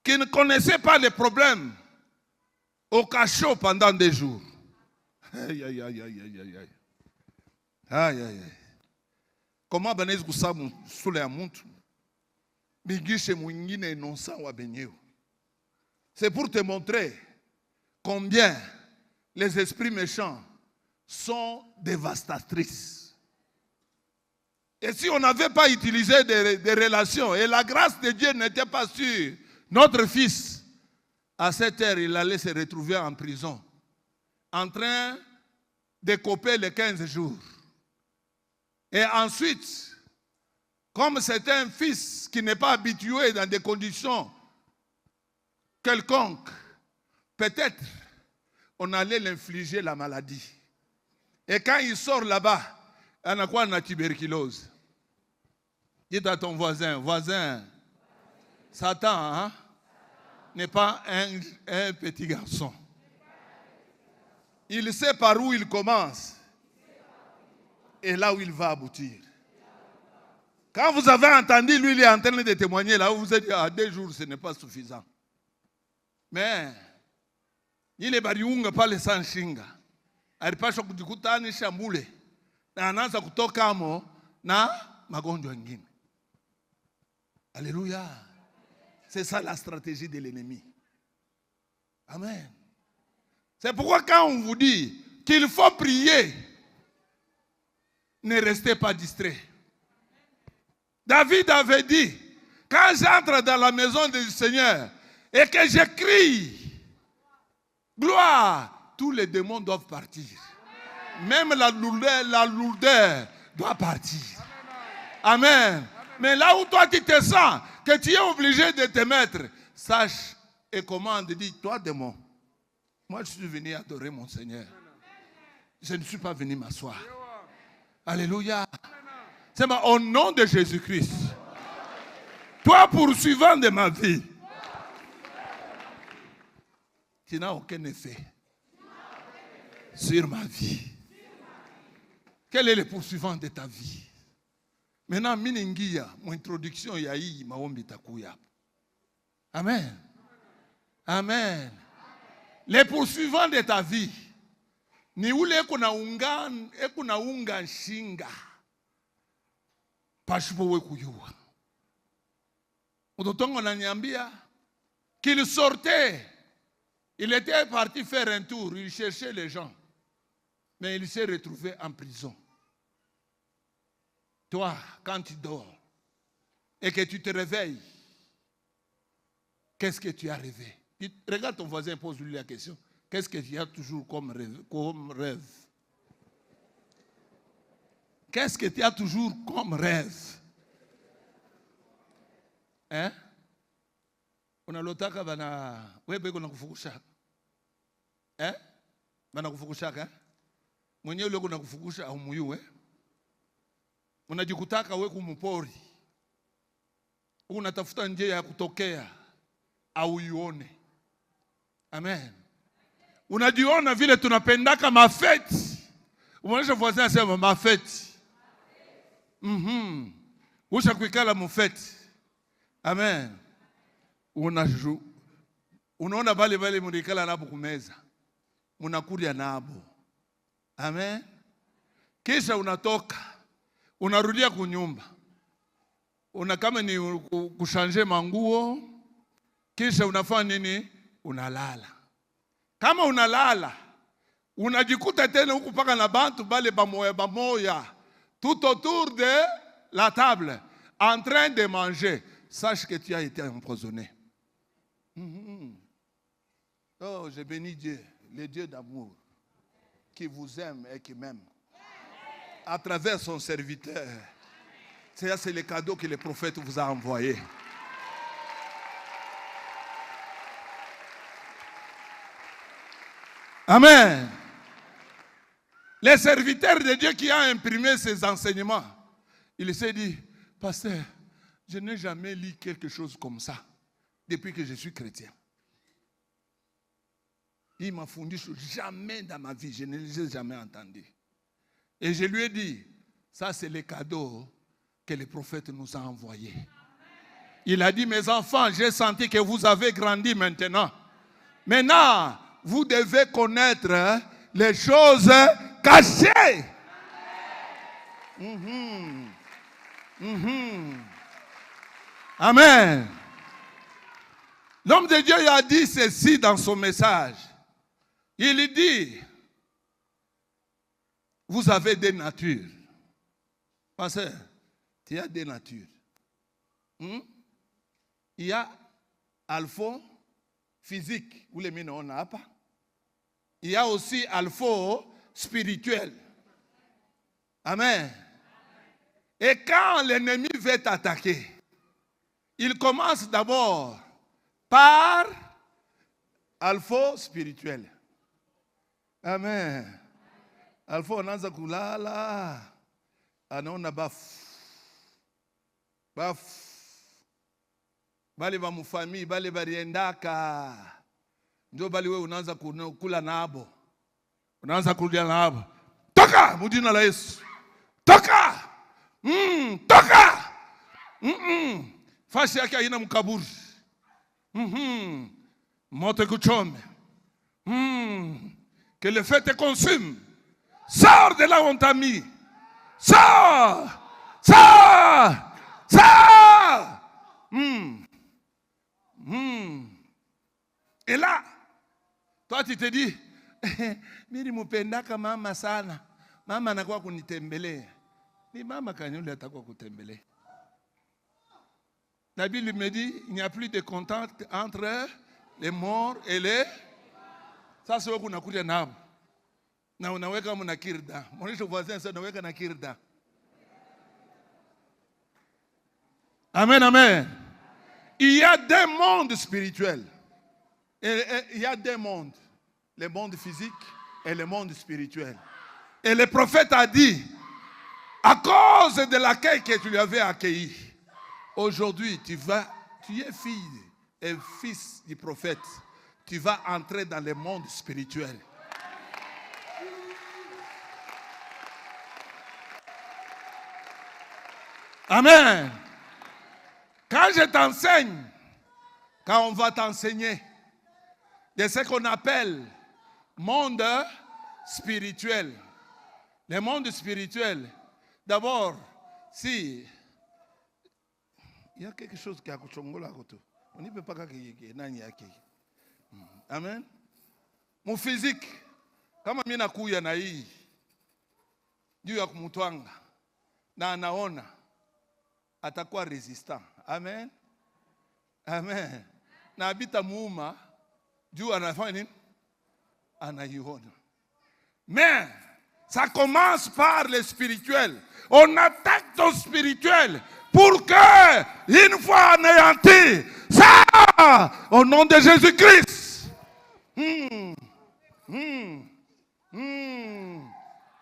qui ne connaissait pas les problèmes, au cachot pendant des jours. Aïe, aïe, aïe, aïe, aïe, aïe. Aïe, aïe, aïe. Comment banez kusamu sule ya muntu? Bigishe mwingine nonsa wa benyeo. C'est pour te montrer combien les esprits méchants sont dévastatrices. Et si on n'avait pas utilisé des relations, et la grâce de Dieu n'était pas sur notre fils, à cette heure, il allait se retrouver en prison, en train de couper les 15 jours. Et ensuite, comme c'est un fils qui n'est pas habitué dans des conditions quelconques, peut-être on allait l'infliger la maladie. Et quand il sort là-bas, il a quoi, la tuberculose? Dis à ton voisin, Satan, hein, n'est pas un petit garçon. Il sait par où il commence et là où il va aboutir. Quand vous avez entendu, lui, il est en train de témoigner, là où vous êtes à 2 jours, ce n'est pas suffisant. Mais il est bariunga pale sanshinga. Alipaswa kujikuta shambule na anaanza kutoka amo na magonjwa mengine. Alléluia. C'est ça la stratégie de l'ennemi. Amen. C'est pourquoi quand on vous dit qu'il faut prier, ne restez pas distrait. David avait dit, quand j'entre dans la maison du Seigneur et que je crie, gloire, tous les démons doivent partir. Même la lourdeur doit partir. Amen. Mais là où toi tu te sens que tu es obligé de te mettre, sache et commande, dis, toi démon, moi je suis venu adorer mon Seigneur. Je ne suis pas venu m'asseoir. Alléluia. C'est au nom de Jésus-Christ. Toi poursuivant de ma vie, tu n'as aucun effet sur ma vie. Quel est le poursuivant de ta vie? Maintenant, miningia, mon introduction yahi maombi takuya. Amen. Amen. Les poursuivants de ta vie, ni ule kuna unga shinga. Pashupo we kuyua. Utotongo nanyambia qu'il sortait. Il était parti faire un tour, il cherchait les gens. Mais il s'est retrouvé en prison. Toi, quand tu dors et que tu te réveilles, qu'est-ce que tu as rêvé? Regarde ton voisin, pose-lui la question. Qu'est-ce que tu as toujours comme rêve? Qu'est-ce que tu as toujours comme rêve? Hein? Unalotaka bana wewe kuna kufukusha. Bana kufukushaka. Mwenyewe leo kuna kufukusha au muyu unajikutaka wewe kumpori. Unatafuta njia ya kutokea au uione. Amen. Unajiona vile tunapendaka mafeti. Unaonyesha voisin asema mafeti. Usha kuikala mufeti. Amen. Unaona bale mulikala nabo kumeza. Munakuria nabo. Amen. Kisha unatoka. Unarudia kunyumba. Kama ni kushanje manguo. Kisha unafanya nini? Unalala. Kama unalala, unajikuta tena huku paka na bantu bale bamoya, tout autour de la table, en train de manger. Sache que tu as été empoisonné. Oh, je bénis Dieu, le Dieu d'amour, qui vous aime et qui m'aime. À travers son serviteur. C'est le cadeau que le prophète vous a envoyé. Amen. Les serviteurs de Dieu qui ont imprimé ces enseignements, il s'est dit, pasteur, je n'ai jamais lu quelque chose comme ça depuis que je suis chrétien. Il m'a fourni jamais dans ma vie, je ne les ai jamais entendus. Et je lui ai dit, ça c'est le cadeau que le prophète nous a envoyé. Il a dit, mes enfants, j'ai senti que vous avez grandi maintenant. Maintenant, vous devez connaître les choses cachées. Amen. L'homme de Dieu a dit ceci dans son message. Il dit, vous avez des natures. Pasteur, tu as des natures. Il y a alpha physique, vous les mettez, on n'a pas. Il y a aussi alpha spirituel. Amen. Et quand l'ennemi veut t'attaquer, il commence d'abord par alpha spirituel. Amen. Alpha onaanza kulala, anaona bafu. Bali ba mufami, bali bariendaka. Ndio bali wewe unaanza kula nabo. Unaanza kulia nabo. Toka mjina la Yesu. Toka! Toka! Fashi yake haina mkaburi. Moto kuchome. Que le feu te consume. Sors de là où on t'a mis. Sors! Sors! Sors! Et là, toi tu te dis, mimi mpendaka mama sana. Mama anakuwa kunitembelea. Ni mama kanyule atakuwa kutembelea. La Bible me dit, il n'y a plus de contact entre les morts et les... Ça c'est ce qu'on a kuja nabo. Na unaweka mna kirda. Mwonesho voisin sasa unaweka na kirda. Amen, amen. Il y a des mondes spirituels. Il y a deux mondes. Le monde physique et le monde spirituel. Et le prophète a dit, à cause de l'accueil que tu lui avais accueilli, aujourd'hui tu es fille et fils du prophète. Tu vas entrer dans le monde spirituel. Amen. Quand je t'enseigne, quand on va t'enseigner de ce qu'on appelle monde spirituel. Le monde spirituel, d'abord, si il y a quelque chose qui a kuchongola koto, on ne peut pas que nani yake. Amen. Mon physique, kama mimi nakuya na hii juu ya kumtwanga na anaona atakuwa resistant. Amen. Amen. Na abita muuma juu anafanya nini? Anaiona. Mais ça commence par le spirituel. On attaque ton spirituel pour que, une fois anéanti, ça, au nom de Jésus-Christ,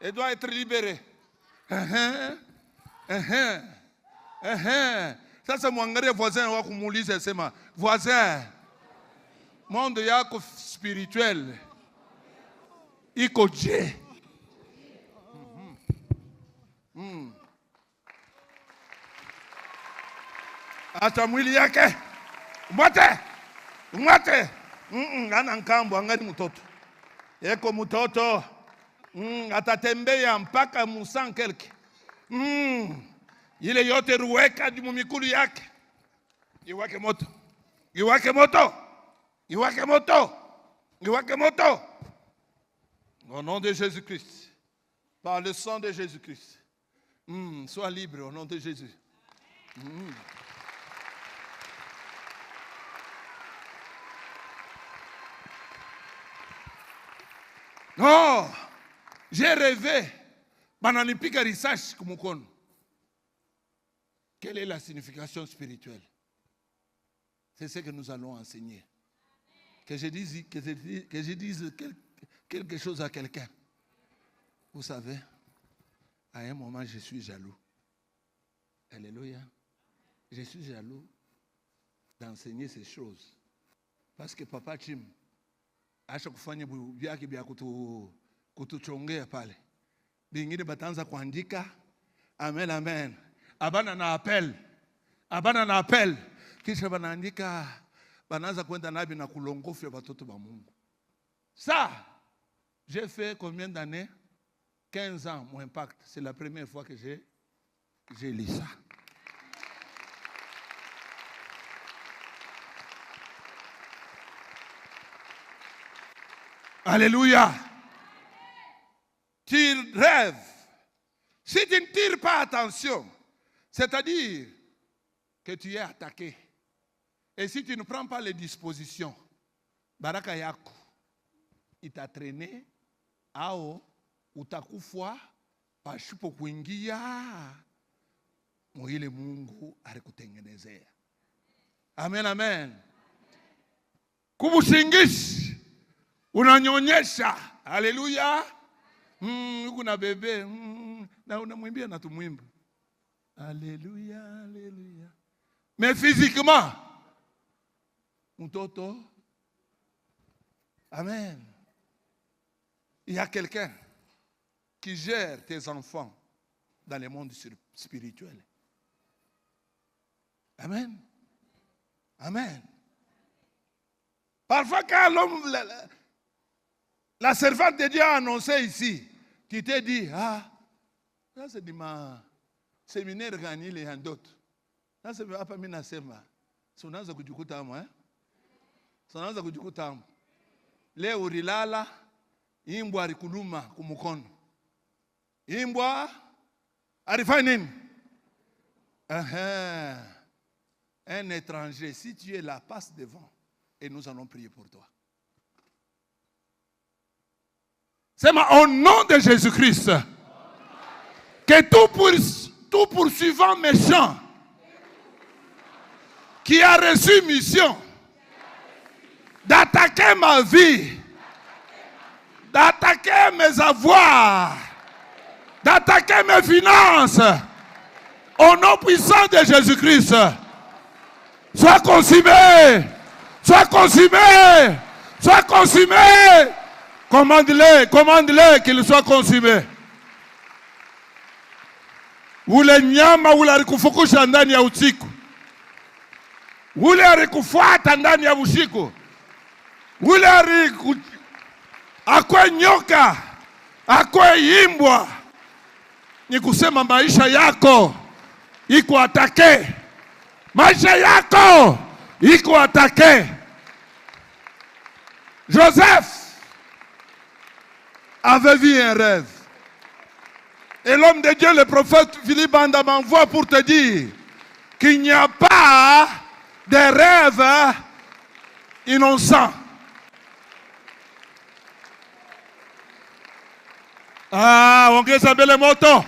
elle doit être libérée. Ça, c'est mon voisin, voisin, monde yako spirituel iko je. Hata mwili yake mwate ana nkambo angani mtoto yeko mtoto atatembea mpaka musan kelke ile yote ruweka mu mikulu yake iwake moto au nom de Jésus-Christ, par le sang de Jésus-Christ. Sois libre au nom de Jésus. Non, j'ai rêvé. Bananipika research kumukono. Quelle est la signification spirituelle? C'est ce que nous allons enseigner. Que je dise quelque chose à quelqu'un. Vous savez, à un moment, je suis jaloux. Alléluia. Je suis jaloux d'enseigner ces choses. Parce que Papa Chim, acha kufanya vyake vya kutuchongea pale. Bingine batanza kuandika. Amen, amen. Abana na appel. Kisha banaandika banaanza kwenda nabi na kulongofya watoto ba Mungu. Ça, j'ai fait combien d'années? 15 ans, mon impact. C'est la première fois que j'ai lu ça. Alléluia. Tu rêves. Si tu ne tires pas attention, c'est-à-dire que tu es attaqué. Et si tu ne prends pas les dispositions, baraka yako il t'a traîné ao utakufa pashipo kuingia mwile Mungu alikutengenezea. Amen, amen. Kumushingishi unanyonyesha. Haleluya. Kuna bebe na unamwimbia na tumwimba. Alléluia, alléluia. Mais physiquement, mtoto, amen. Il y a quelqu'un qui gère tes enfants dans le monde spirituel. Amen. Amen. Parfois, quand l'homme, la servante de Dieu a annoncé ici, tu t'es dit, ça c'est de ma séminaire gani le handoto. Sasa hapa mimi nasema, si unaanza kujikuta hapo Si unaanza kujikuta hapo. Leo ulilala, imbwa alikuluma kumukono. Imbwa alifanya nini? Un étranger, si tu es là, passe devant et nous allons prier pour toi. C'est au nom de Jésus-Christ que tout poursuivant méchant qui a reçu mission d'attaquer ma vie, d'attaquer mes avoirs, d'attaquer mes finances, au nom puissant de Jésus-Christ, soit consumé, soit consumé, soit consumé. Commande-le qu'il soit consumé. Ule nyama ule alikufukusha ndani ya usiku. Ule alikufuata ndani ya usiku. Ule akwe nyoka, akwe imbwa. Ni kusema maisha yako iko atake. Maisha yako iko atake. Joseph avait vu un rêve. Et l'homme de Dieu, le prophète Philippe Banda, m'envoie pour te dire qu'il n'y a pas de rêve innocent. Ongeza mbele moto.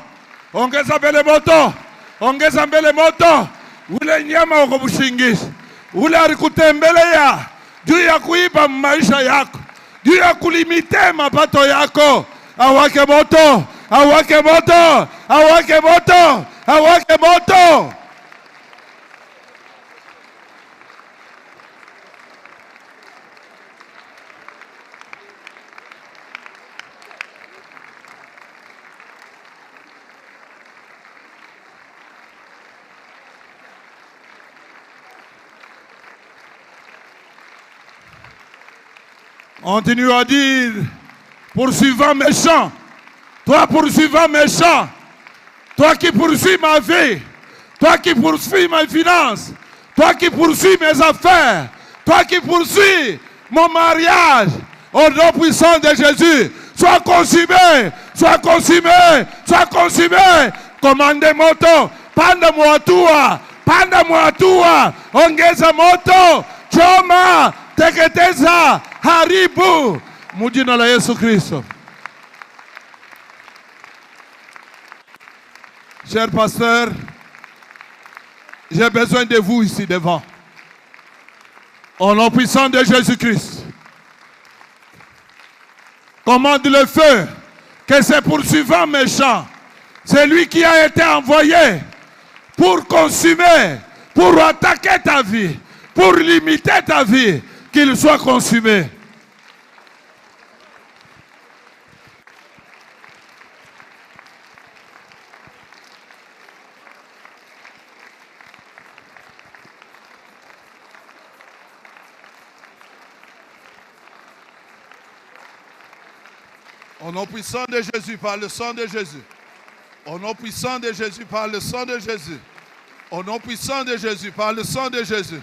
Ongeza mbele moto. Ongeza mbele moto. Ule nyama uko bushingishi. Ule alikutembelea juu ya kuiba maisha yako. Juu ya kulimite mapato yako. Awake moto. Awake moto. Awake moto. Awake moto. Continue à dire, poursuivant méchant, toi poursuivant méchant, toi qui poursuis ma vie, toi qui poursuis mes finances, toi qui poursuis mes affaires, toi qui poursuis mon mariage, au nom puissant de Jésus, sois consumé, sois consumé, sois consumé. Commandez moto, panda moatua, ongeza moto, choma, teketeza, haribu, mujina la Yesu Kristo. Cher pasteur, j'ai besoin de vous ici devant. Au nom puissant de Jésus-Christ. Commande le feu, que ces poursuivants méchants, c'est lui qui a été envoyé pour consumer, pour attaquer ta vie, pour limiter ta vie, qu'il soit consumé. Au nom puissant de Jésus, par le sang de Jésus. Au nom puissant de Jésus, par le sang de Jésus. Au nom puissant de Jésus, par le sang de Jésus.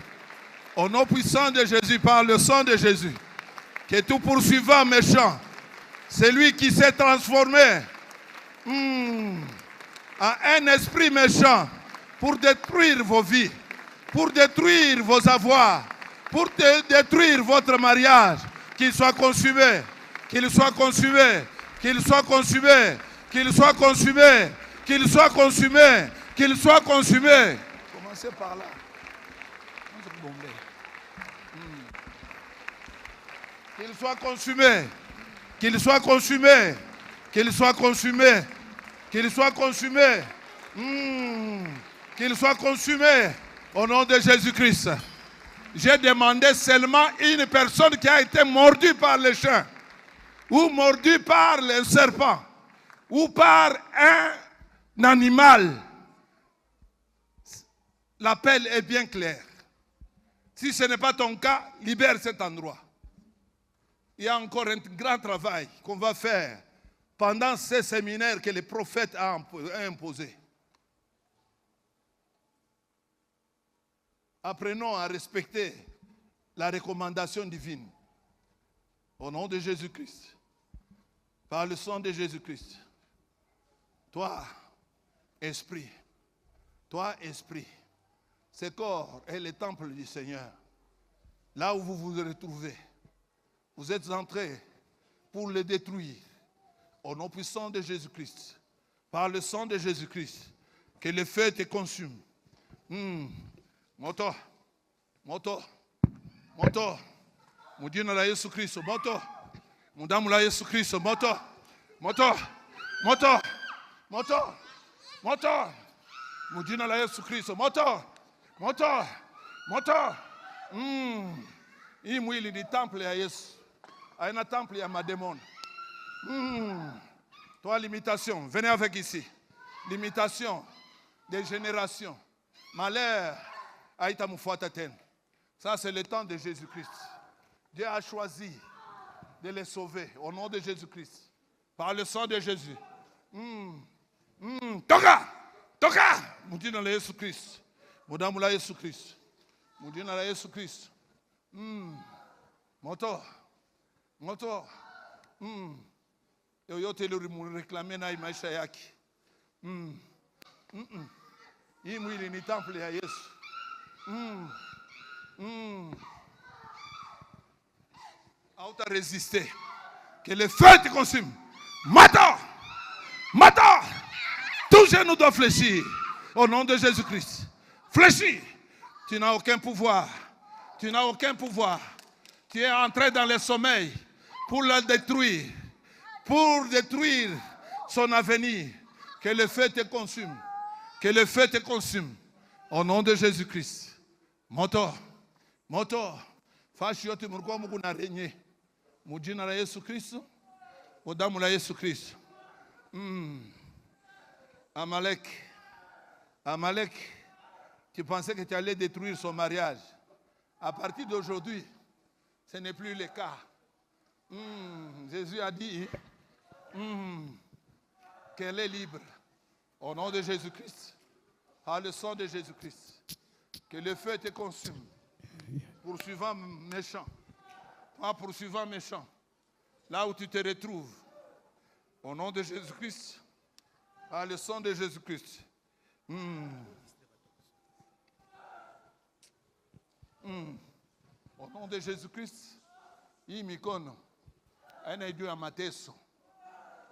Au nom puissant de Jésus, par le sang de Jésus. Que tout poursuivant méchant, celui qui s'est transformé en un esprit méchant pour détruire vos vies, pour détruire vos avoirs, pour détruire votre mariage, qu'il soit consumé. Qu'il soit consumé, qu'il soit consumé, qu'il soit consumé, qu'il soit consumé, qu'il soit consumé. Commencez par là. Qu'il soit consumé, qu'il soit consumé, qu'il soit consumé, qu'il soit consumé, qu'il soit consumé au nom de Jésus-Christ. J'ai demandé seulement une personne qui a été mordue par le chien, ou mordu par le serpent, ou par un animal. L'appel est bien clair. Si ce n'est pas ton cas, libère cet endroit. Il y a encore un grand travail qu'on va faire pendant ces séminaires que le prophète a imposés. Apprenons à respecter la recommandation divine. Au nom de Jésus-Christ. Par le sang de Jésus-Christ. Toi, esprit, ce corps est le temple du Seigneur. Là où vous vous retrouvez, vous êtes entrés pour le détruire. Au nom puissant de Jésus-Christ. Par le sang de Jésus-Christ. Que le feu te consume. Moto. Mudina la Yesu Kristo, moto. Mudamu la Yesu Kristo, moto. Mudina la Yesu Kristo, moto. Hii mwili ni temple ya Yesu. Haina temple ya madémon. Toi, limitation, venez avec ici. Limitation des générations. Malheur, haita mufuata tena. Ça, c'est le temps de Jésus-Christ. Dieu a choisi de les sauver au nom de Jésus-Christ. Par le sang de Jésus. Toka! Mudina la Yesu Christ. Mudamu la Yesu Christ. Mudina la Yesu Christ. Moto. Yoyote ile réclamer na maisha yake. Hii mwili ni temple ya Yesu. Auta résister. Que le feu te consume. Mata! Tout genou doit fléchir. Au nom de Jésus-Christ. Fléchis. Tu n'as aucun pouvoir. Tu es entré dans le sommeil pour le détruire. Pour détruire son avenir. Que le feu te consume. Au nom de Jésus-Christ. Moto. Fashi yote mlikuwa Mungu na renye. Mujina la Yesu Kristo. Mudamu la Yesu Kristo. Amalek, tu pensais que tu allais détruire son mariage. À partir d'aujourd'hui, ce n'est plus le cas. Jésus a dit qu'elle est libre. Au nom de Jésus-Christ, par le sang de Jésus-Christ, que le feu te consume. Poursuivant méchant, pas poursuivant méchant, là où tu te retrouves. Au nom de Jésus-Christ, par le sang de Jésus-Christ. Au nom de Jésus-Christ, hii mikono haina juu ya mateso.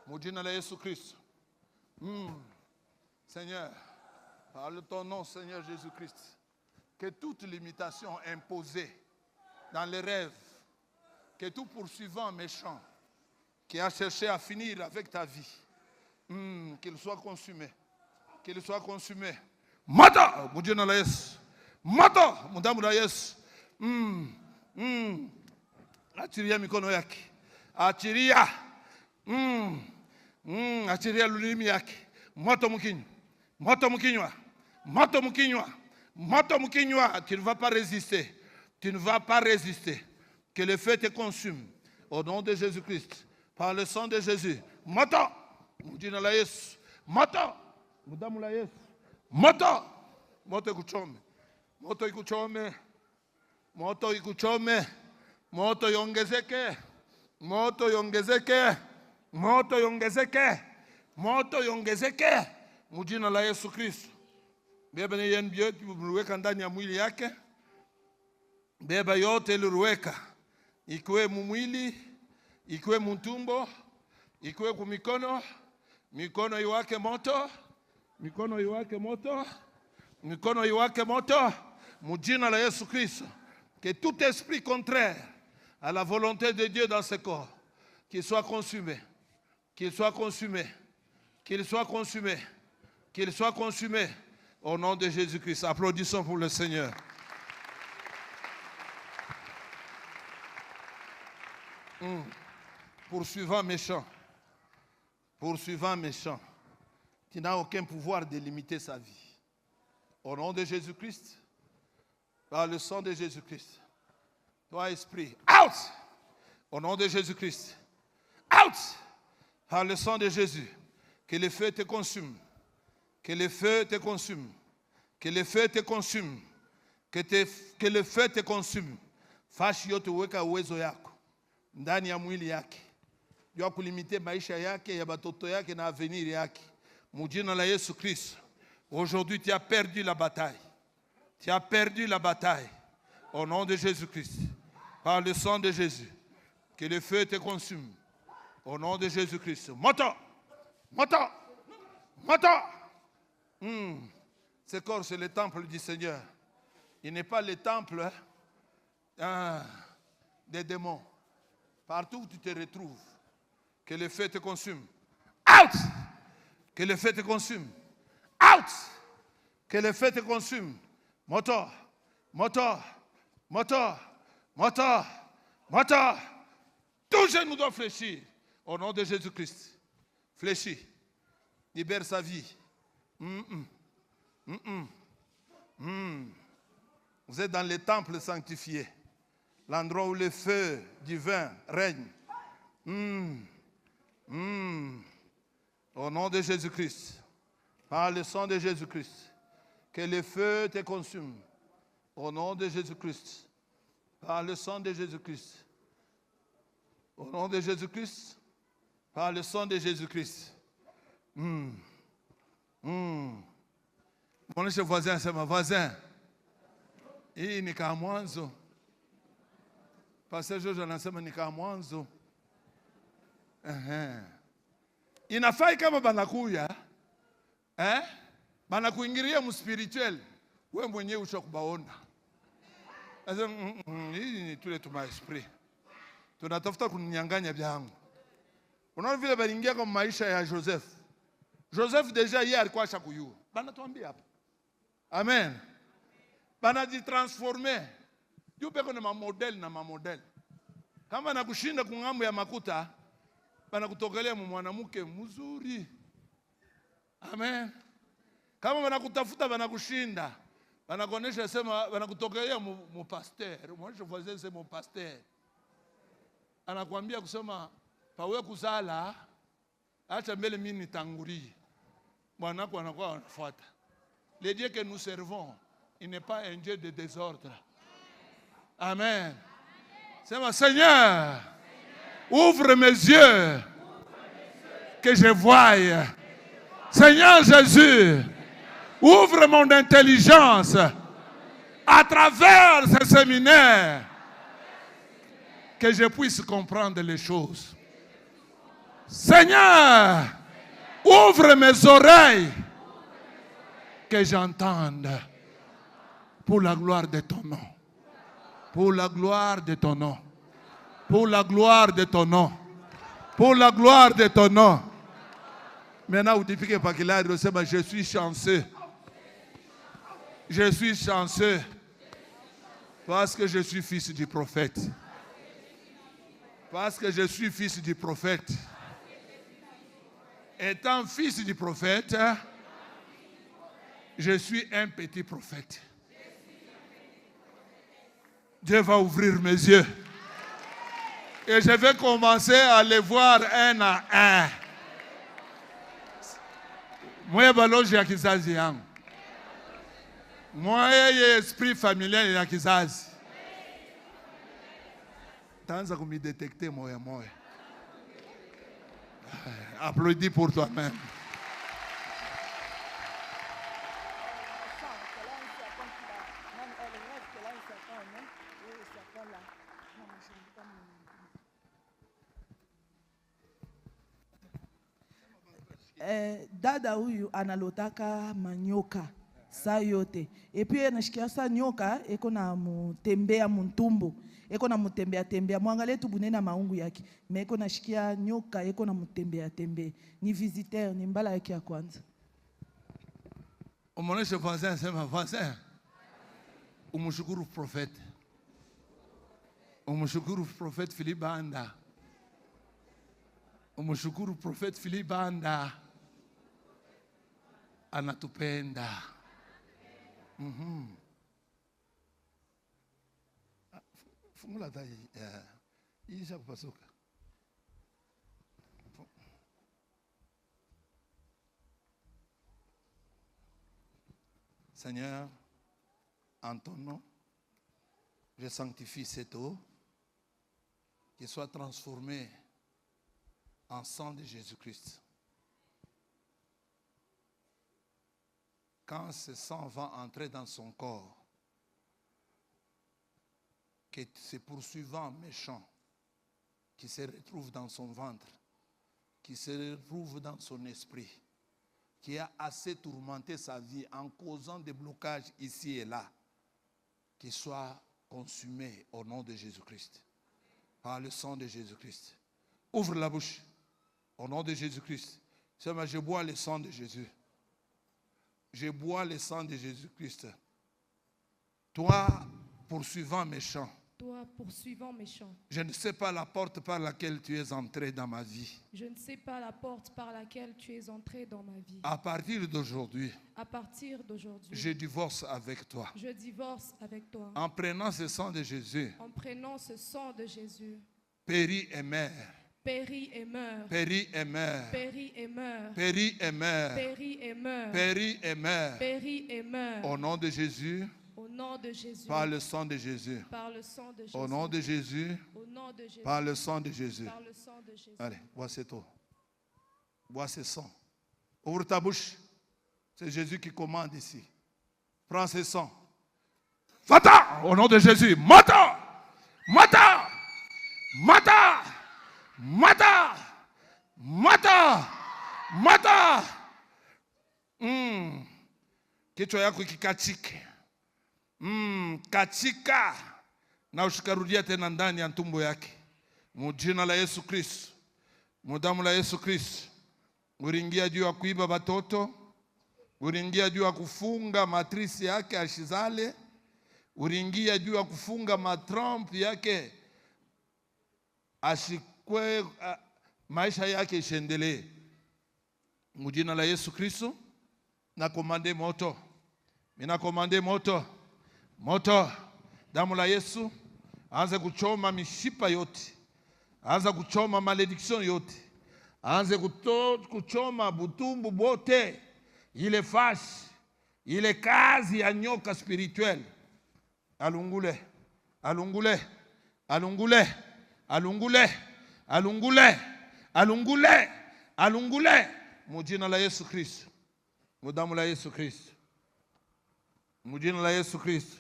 Mujina la Yesu Kristo. Seigneur, par ton nom, Seigneur Jésus-Christ, que toute limitation imposée dans les rêves, que tout poursuivant méchant qui a cherché à finir avec ta vie, qu'il soit consumé. Qu'il soit consumé. Mata! Mujina la Yesu. Mata! Mudamu la Yesu. Achiria mikono yake. Achiria. Achiria lulimi yake. Moto mkinywa. Moto mkinywa. Moto mkinywa. Moto mkinywa. Tu ne vas pas résister. Tu ne vas pas résister. Que le feu te consume. Au nom de Jésus-Christ. Par le sang de Jésus. Moto. Mujina la Yesu. Moto. Mudamu la Yesu. Moto. Moto ikuchome. Moto ikuchome. Moto ikuchome. Moto yongezeke. Moto yongezeke. Moto yongezeke. Moto yongezeke. Mujina la Yesu Kristo. Beba ni yen biote mluweka ndani ya mwili yake. Beba yote liruweka. Ikuwe mwili, ikuwe mtumbo, ikuwe kumikono. Mikono iwake moto. Mikono iwake moto. Mikono iwake moto. Mujina la Yesu Kristo. Que tout esprit contraire à la volonté de Dieu dans ce corps, qu'il soit consumé, qu'il soit consumé, qu'il soit consumé, qu'il soit consumé, au nom de Jésus-Christ. Applaudissons pour le Seigneur. Poursuivant méchant, poursuivant méchant, qui n'a aucun pouvoir de limiter sa vie. Au nom de Jésus-Christ, par le sang de Jésus-Christ. Toi, esprit, out! Au nom de Jésus-Christ. Out! Par le sang de Jésus. Que le feu te consume. Que le feu te consume. Que le feu te consume. Que le feu te consume. Fashi yote uweka uwezo yako. Ndani ya mwili yake. Jua kulimite maisha yake, ya batoto yake na avenir yake. Mujina la Yesu Christ. Aujourd'hui, tu as perdu la bataille. Tu as perdu la bataille. Au nom de Jésus-Christ. Par le sang de Jésus. Que le feu te consume. Au nom de Jésus-Christ. Moto! Moto! Moto! Ce corps, c'est le temple du Seigneur. Il n'est pas le temple des démons. Partout où tu te retrouves. Que le feu te consume. Out! Que le feu te consume. Out! Que le feu te consume. Moto! Moto! Moto! Moto! Moto! Tout jeune nous doit fléchir. Au nom de Jésus-Christ. Fléchis. Libère sa vie. Vous êtes dans le temple sanctifié. L'endroit où le feu divin règne. Au nom de Jésus-Christ. Par le sang de Jésus-Christ. Que le feu te consume. Au nom de Jésus-Christ. Par le sang de Jésus-Christ. Au nom de Jésus-Christ. Par le sang de Jésus-Christ. Mwonyeshe voisin, sema voisin. Hii ni kama mwanzo. Pastor George anasema ni kama mwanzo. Inafai kama banakuya. Banakuingiria mspirituel. Wewe mwenyewe ushakubaona. Sasa hii ni tule tuma esprit. Tunatafuta kuninyang'anya vyangu. Unaona vile balingia kwa maisha ya Joseph. Joseph deja yeye alikuwa ashakuyua. Banatuambia hapa. Amen. Banajitransformer. Yupe kuna mamodel na mamodel. Kama nakushinda kungambo ya makuta, banakutokelea mwanamke mzuri. Amen. Kama banakutafuta banakushinda, banakuonesha sema banakutokelea mu pasteur. Moi je faisais c'est mon pasteur. anakuambia kusema pawe kuzala acha mbele mimi nitangulie. Bwanako anakuwa anafuata. Le Dieu que nous servons, il n'est pas un Dieu de désordre. Amen. C'est mon Seigneur. Ouvre mes yeux que je voie. Seigneur Jésus, ouvre mon intelligence à travers ce séminaire, que je puisse comprendre les choses. Seigneur, ouvre mes oreilles, que j'entende pour la gloire de ton nom. Pour la gloire de ton nom. Pour la gloire de ton nom. Pour la gloire de ton nom. Maintenant, vous dites pas qu'il a dit, je suis chanceux. Je suis chanceux. Parce que je suis fils du prophète. Parce que je suis fils du prophète. Étant fils du prophète, je suis un petit prophète. Dieu va ouvrir mes yeux. Et je vais commencer à les voir un à un. Moi, j'ai un kizazi yangu. Moi, j'ai esprit familial ya kizazi. Tanza kumi détecter moya moya. Applaudis pour toi-même. Dada huyu analotaka manyoka saa yote. Epi anashikia saa nyoka eko na mutembea muntumbo. Eko na mutembea tembea. Mwangalie tu bunena maungu yake. Me eko nashikia nyoka eko na mutembea tembea. Ni visiteur, ni mbala yake ya kwanza. Omoneshe voisin, sema voisin. Umshukuru prophète. Umshukuru prophète Philippe Banda. Umshukuru prophète Philippe Banda. Anatupenda. Fungula tai isha kupasuka. Seigneur, en ton nom, je sanctifie cette eau, qu'il soit transformée en sang de Jésus-Christ. Quand ce sang va entrer dans son corps, que ce poursuivant méchant qui se retrouve dans son ventre, qui se retrouve dans son esprit, qui a assez tourmenté sa vie en causant des blocages ici et là, qu'il soit consumé au nom de Jésus-Christ, par le sang de Jésus-Christ. Ouvre la bouche au nom de Jésus-Christ. Seulement, je bois le sang de Jésus. Je bois le sang de Jésus-Christ. Toi, poursuivant méchant. Toi, poursuivant méchant. Je ne sais pas la porte par laquelle tu es entré dans ma vie. Je ne sais pas la porte par laquelle tu es entré dans ma vie. À partir d'aujourd'hui. À partir d'aujourd'hui. Je divorce avec toi. Je divorce avec toi. En prenant ce sang de Jésus. En prenant ce sang de Jésus. Péris et meurs. Péris et meurt. Péris et meurt. Péris et meurt. Péris et meurt. Péris et meurt. Péris et meurt. Péris et meurt. Au nom de Jésus. Au nom de Jésus. Par le sang de Jésus. Par le sang de Jésus. Au nom de Jésus. Au nom de Jésus. Par le sang de Jésus. Par le sang de Jésus. Allez, bois cette eau. Bois ce sang. Ouvre ta bouche. C'est Jésus qui commande ici. Prends ce sang. Fata, au nom de Jésus. Mata. Mata. Mata. Mata. Mata. Mata. Kichwa yako kikachike. Katika. Na ushikarudia tena ndani ya tumbo yake. Mujina la Yesu Kristo. Mudamu la Yesu Kristo. Uringia juu ya kuiba batoto. Uringia juu ya kufunga matrisi yake ashizale. Uringia juu ya kufunga matramp yake ashikwe maisha yake ishendelee. Mujina la Yesu Kristo. Na komande moto. Mina komande moto. Moto. Damu la Yesu. Anze kuchoma mishipa yote. Anza kuchoma malédiction yote. Anze kuchoma butumbu bote. Ile fashi. Ile kazi ya nyoka spirituel. Alungule. Alungule. Alungule. Alungule. Alungule. Alungule. Alungule. Mujina la Yesu Kristo. Mudamu la Yesu Kristo. Mujina la Yesu Kristo.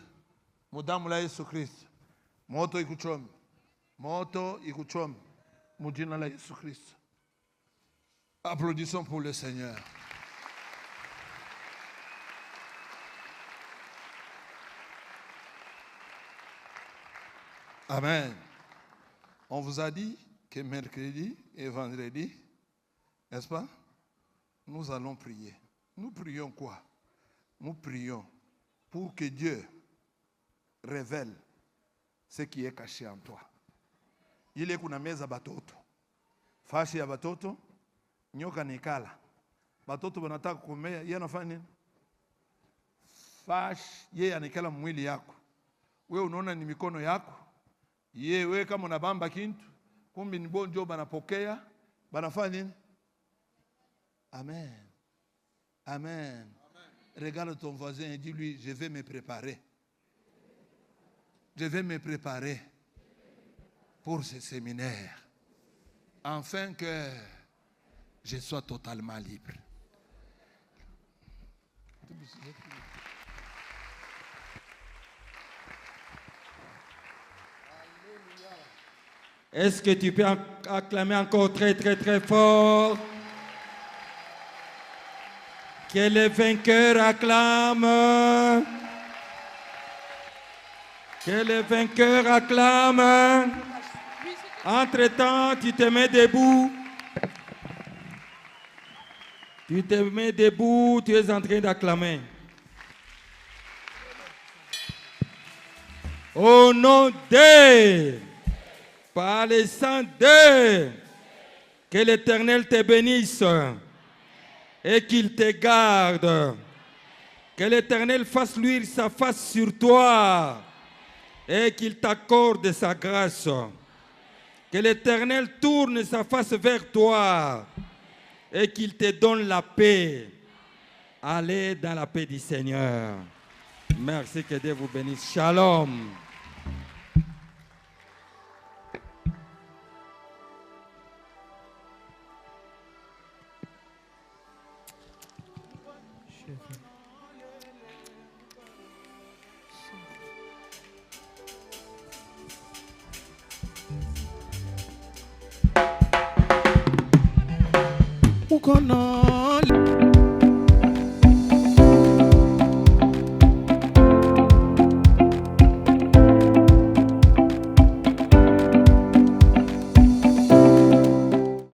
Mudamu la Yesu Kristo. Moto ikuchome. Moto ikuchome. Mujina la Yesu Kristo. Applaudissons pour le Seigneur. Amen. On vous a dit que mercredi et vendredi, n'est-ce pas? Nous allons prier. Nous prions quoi? Nous prions pour que Dieu révèle ce qui est caché en toi. Il est kuna meza batoto. Fashi ya batoto, nyoka nikala. Batoto wanataka kumea, yeye anafanya nini? Fashi yeye anikala mwili yako. Wewe unaona ni mikono yako. Wewe kama unabamba kintu, kumbe ni bonjo banapokea, banafanya nini? Amen. Amen. Regarde ton voisin et dis-lui, je vais me préparer. Je vais me préparer pour ce séminaire, afin que je sois totalement libre. Est-ce que tu peux acclamer encore très très très fort? Que les vainqueurs acclament. Que les vainqueurs acclament. Entre-temps, tu te mets debout. Tu te mets debout, tu es en train d'acclamer. Au nom de, par le sang de, que l'Éternel te bénisse et qu'il te garde. Que l'Éternel fasse luire sa face sur toi et qu'il t'accorde sa grâce. Que l'Éternel tourne sa face vers toi et qu'il te donne la paix. Allez dans la paix du Seigneur. Merci, que Dieu vous bénisse. Shalom. Mukono